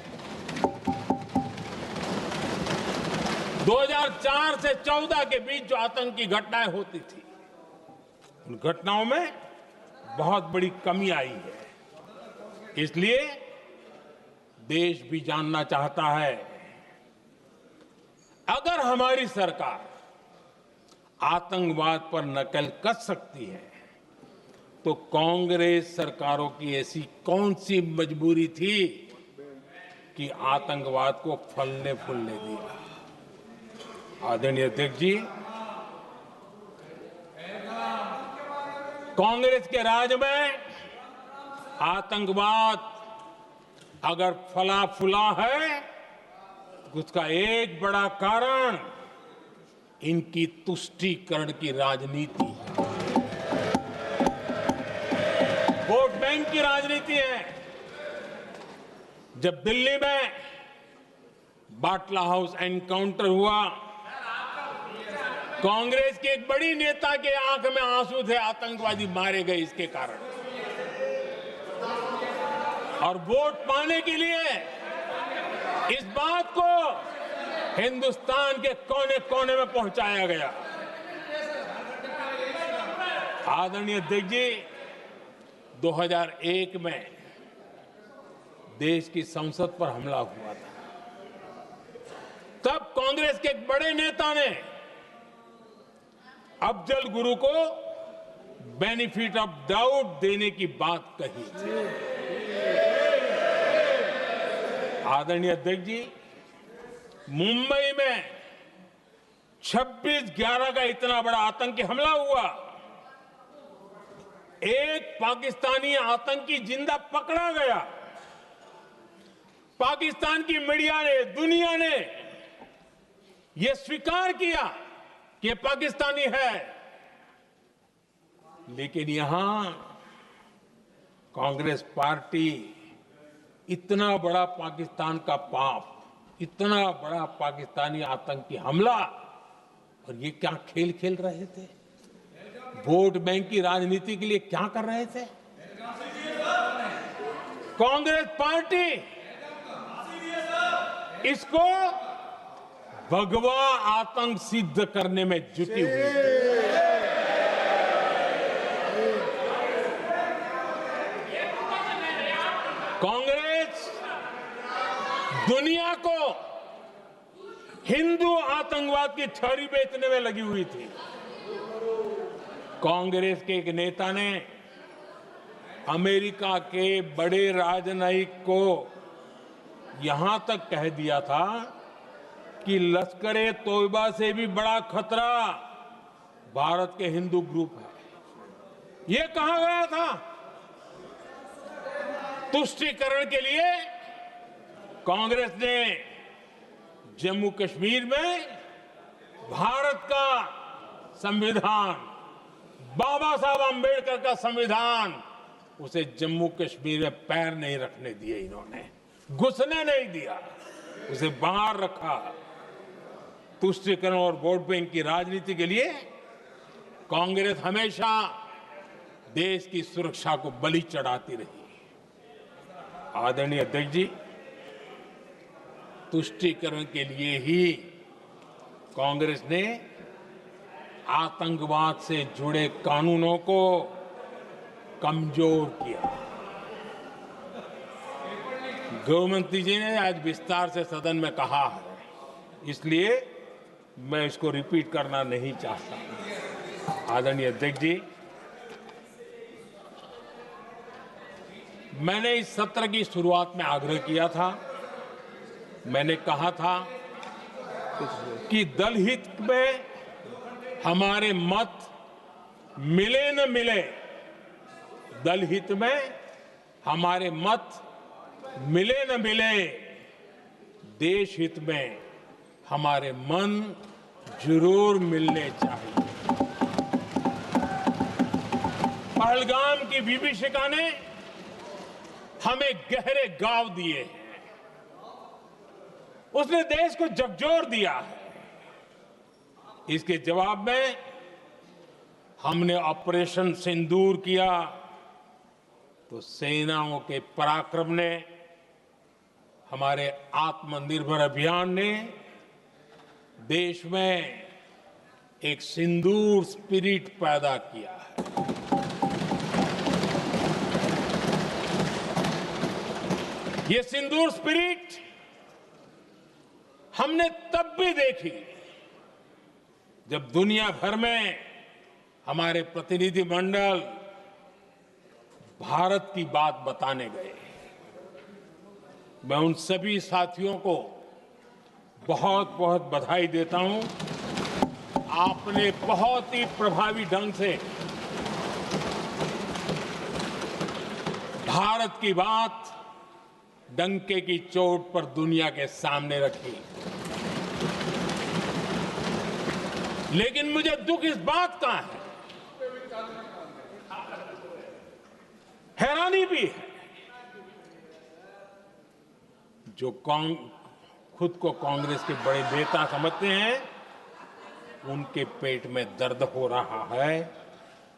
2004 से 14 के बीच जो आतंकी घटनाएं होती थी, उन घटनाओं में बहुत बड़ी कमी आई है। इसलिए देश भी जानना चाहता है, अगर हमारी सरकार आतंकवाद पर नकेल कस सकती है, तो कांग्रेस सरकारों की ऐसी कौन सी मजबूरी थी कि आतंकवाद को फलने फूलने दिया। आदरणीय अध्यक्ष जी, कांग्रेस के राज में आतंकवाद अगर फला फूला है, तो उसका एक बड़ा कारण इनकी तुष्टीकरण की राजनीति है, वोट बैंक की राजनीति है। जब दिल्ली में बाटला हाउस एनकाउंटर हुआ, कांग्रेस के एक बड़ी नेता के आंख में आंसू थे, आतंकवादी मारे गए इसके कारण। और वोट पाने के लिए इस बात को हिंदुस्तान के कोने कोने में पहुंचाया गया। आदरणीय अध्यक्ष जी, 2001 में देश की संसद पर हमला हुआ था। तब कांग्रेस के एक बड़े नेता ने अफजल गुरु को बेनिफिट ऑफ डाउट देने की बात कही थी। आदरणीय अध्यक्ष जी, मुंबई में 26/11 का इतना बड़ा आतंकी हमला हुआ, एक पाकिस्तानी आतंकी जिंदा पकड़ा गया। पाकिस्तान की मीडिया ने, दुनिया ने यह स्वीकार किया कि ये पाकिस्तानी है, लेकिन यहां कांग्रेस पार्टी इतना बड़ा पाकिस्तान का पाप, इतना बड़ा पाकिस्तानी आतंकी हमला, और ये क्या खेल खेल रहे थे? वोट बैंक की राजनीति के लिए क्या कर रहे थे? कांग्रेस पार्टी इसको भगवा आतंक सिद्ध करने में जुटी हुई है। कांग्रेस दुनिया को हिंदू आतंकवाद की थ्योरी बेचने में लगी हुई थी। कांग्रेस के एक नेता ने अमेरिका के बड़े राजनयिक को यहां तक कह दिया था कि लश्कर-ए तोयबा से भी बड़ा खतरा भारत के हिंदू ग्रुप है। यह कहा गया था। तुष्टीकरण के लिए कांग्रेस ने जम्मू कश्मीर में भारत का संविधान, बाबा साहब आंबेडकर का संविधान, उसे जम्मू कश्मीर में पैर नहीं रखने दिए। इन्होंने घुसने नहीं दिया, उसे बाहर रखा। तुष्टीकरण और वोट बैंक की राजनीति के लिए कांग्रेस हमेशा देश की सुरक्षा को बलि चढ़ाती रही। आदरणीय अध्यक्ष जी, तुष्टीकरण के लिए ही कांग्रेस ने आतंकवाद से जुड़े कानूनों को कमजोर किया। गृहमंत्री जी ने आज विस्तार से सदन में कहा है, इसलिए मैं इसको रिपीट करना नहीं चाहता। आदरणीय अध्यक्ष जी, मैंने इस सत्र की शुरुआत में आग्रह किया था, मैंने कहा था कि दल हित में हमारे मत मिले न मिले, दल हित में हमारे मत मिले न मिले, देश हित में हमारे मन जरूर मिलने चाहिए। पहलगाम की विभीषिका ने हमें गहरे घाव दिए हैं, उसने देश को झकझोर दिया है। इसके जवाब में हमने ऑपरेशन सिंदूर किया तो सेनाओं के पराक्रम ने, हमारे आत्मनिर्भर अभियान ने देश में एक सिंदूर स्पिरिट पैदा किया है। ये सिंदूर स्पिरिट हमने तब भी देखी जब दुनिया भर में हमारे प्रतिनिधि मंडल भारत की बात बताने गए। मैं उन सभी साथियों को बहुत बहुत बधाई देता हूं। आपने बहुत ही प्रभावी ढंग से भारत की बात डंके की चोट पर दुनिया के सामने रखी। लेकिन मुझे दुख इस बात का है, हैरानी भी है, जो खुद को कांग्रेस के बड़े नेता समझते हैं, उनके पेट में दर्द हो रहा है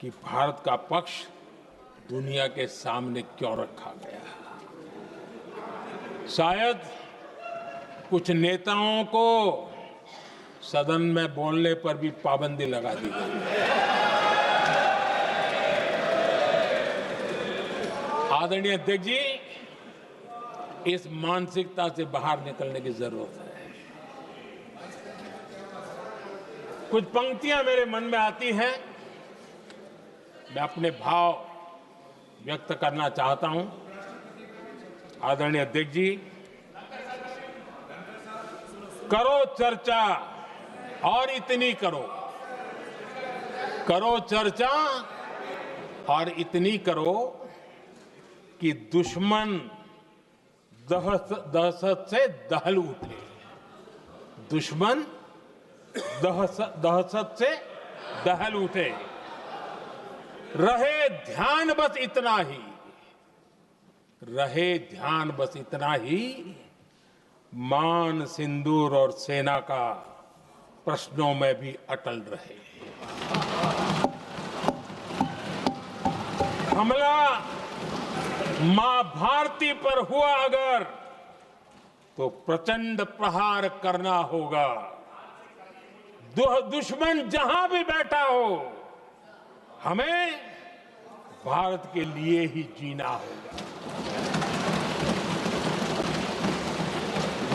कि भारत का पक्ष दुनिया के सामने क्यों रखा गया है। शायद कुछ नेताओं को सदन में बोलने पर भी पाबंदी लगा दी गई है। आदरणीय अध्यक्ष जी, इस मानसिकता से बाहर निकलने की जरूरत है। कुछ पंक्तियां मेरे मन में आती हैं, मैं अपने भाव व्यक्त करना चाहता हूं। आदरणीय अध्यक्ष जी, करो चर्चा और इतनी करो, करो चर्चा और इतनी करो कि दुश्मन दहशत से दहल उठे। दुश्मन दहशत से दहल उठे। रहे ध्यान बस इतना ही, रहे ध्यान बस इतना ही, मान सिंदूर और सेना का प्रश्नों में भी अटल रहे। हमला मां भारती पर हुआ अगर, तो प्रचंड प्रहार करना होगा। दुश्मन जहां भी बैठा हो, हमें भारत के लिए ही जीना होगा।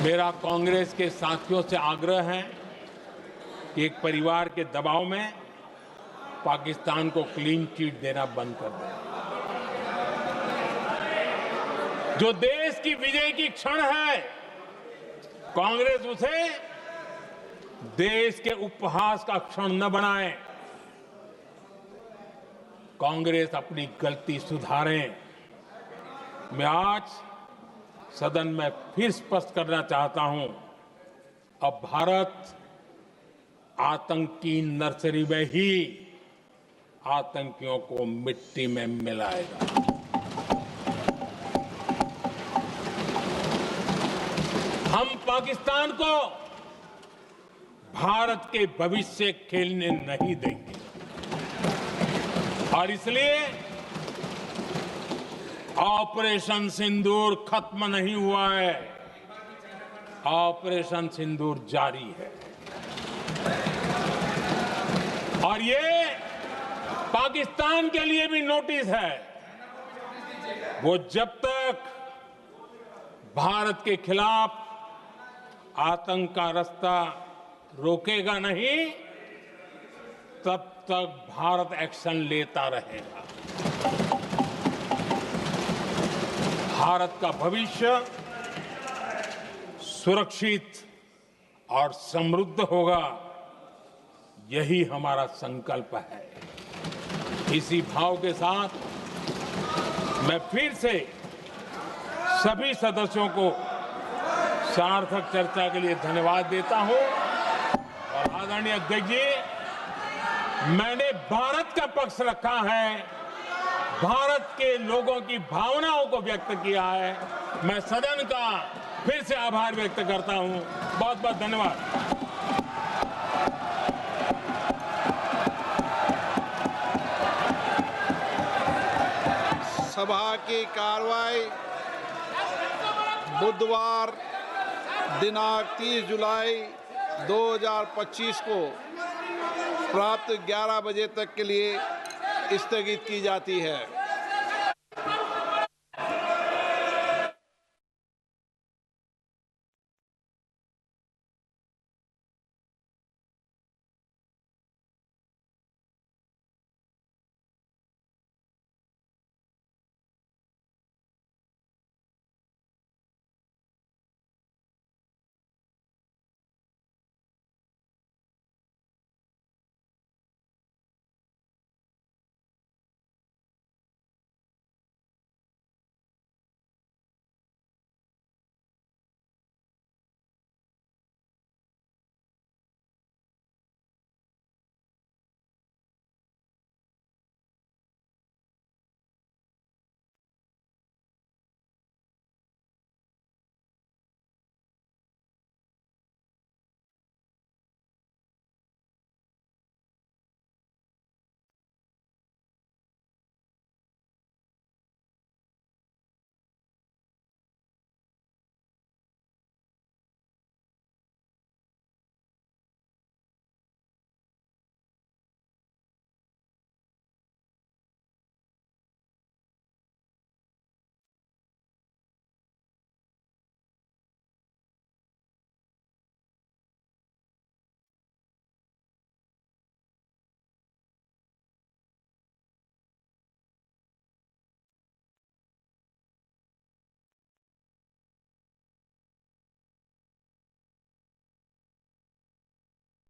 मेरा कांग्रेस के साथियों से आग्रह है कि एक परिवार के दबाव में पाकिस्तान को क्लीन चिट देना बंद कर दें। जो देश की विजय की क्षण है, कांग्रेस उसे देश के उपहास का क्षण न बनाए। कांग्रेस अपनी गलती सुधारें। मैं आज सदन में फिर स्पष्ट करना चाहता हूं, अब भारत आतंक की नर्सरी में ही आतंकियों को मिट्टी में मिलाएगा। हम पाकिस्तान को भारत के भविष्य खेलने नहीं देंगे और इसलिए ऑपरेशन सिंदूर खत्म नहीं हुआ है, ऑपरेशन सिंदूर जारी है। और ये पाकिस्तान के लिए भी नोटिस है। वो जब तक भारत के खिलाफ आतंक का रास्ता रोकेगा नहीं, तब तक भारत एक्शन लेता रहेगा। भारत का भविष्य सुरक्षित और समृद्ध होगा, यही हमारा संकल्प है। इसी भाव के साथ मैं फिर से सभी सदस्यों को सार्थक चर्चा के लिए धन्यवाद देता हूं। और आदरणीय अध्यक्ष जी, मैंने भारत का पक्ष रखा है, भारत के लोगों की भावनाओं को व्यक्त किया है। मैं सदन का फिर से आभार व्यक्त करता हूं। बहुत बहुत धन्यवाद। सभा की कार्रवाई बुधवार दिनांक 30 जुलाई 2025 को प्राप्त 11 बजे तक के लिए स्थगित की जाती है।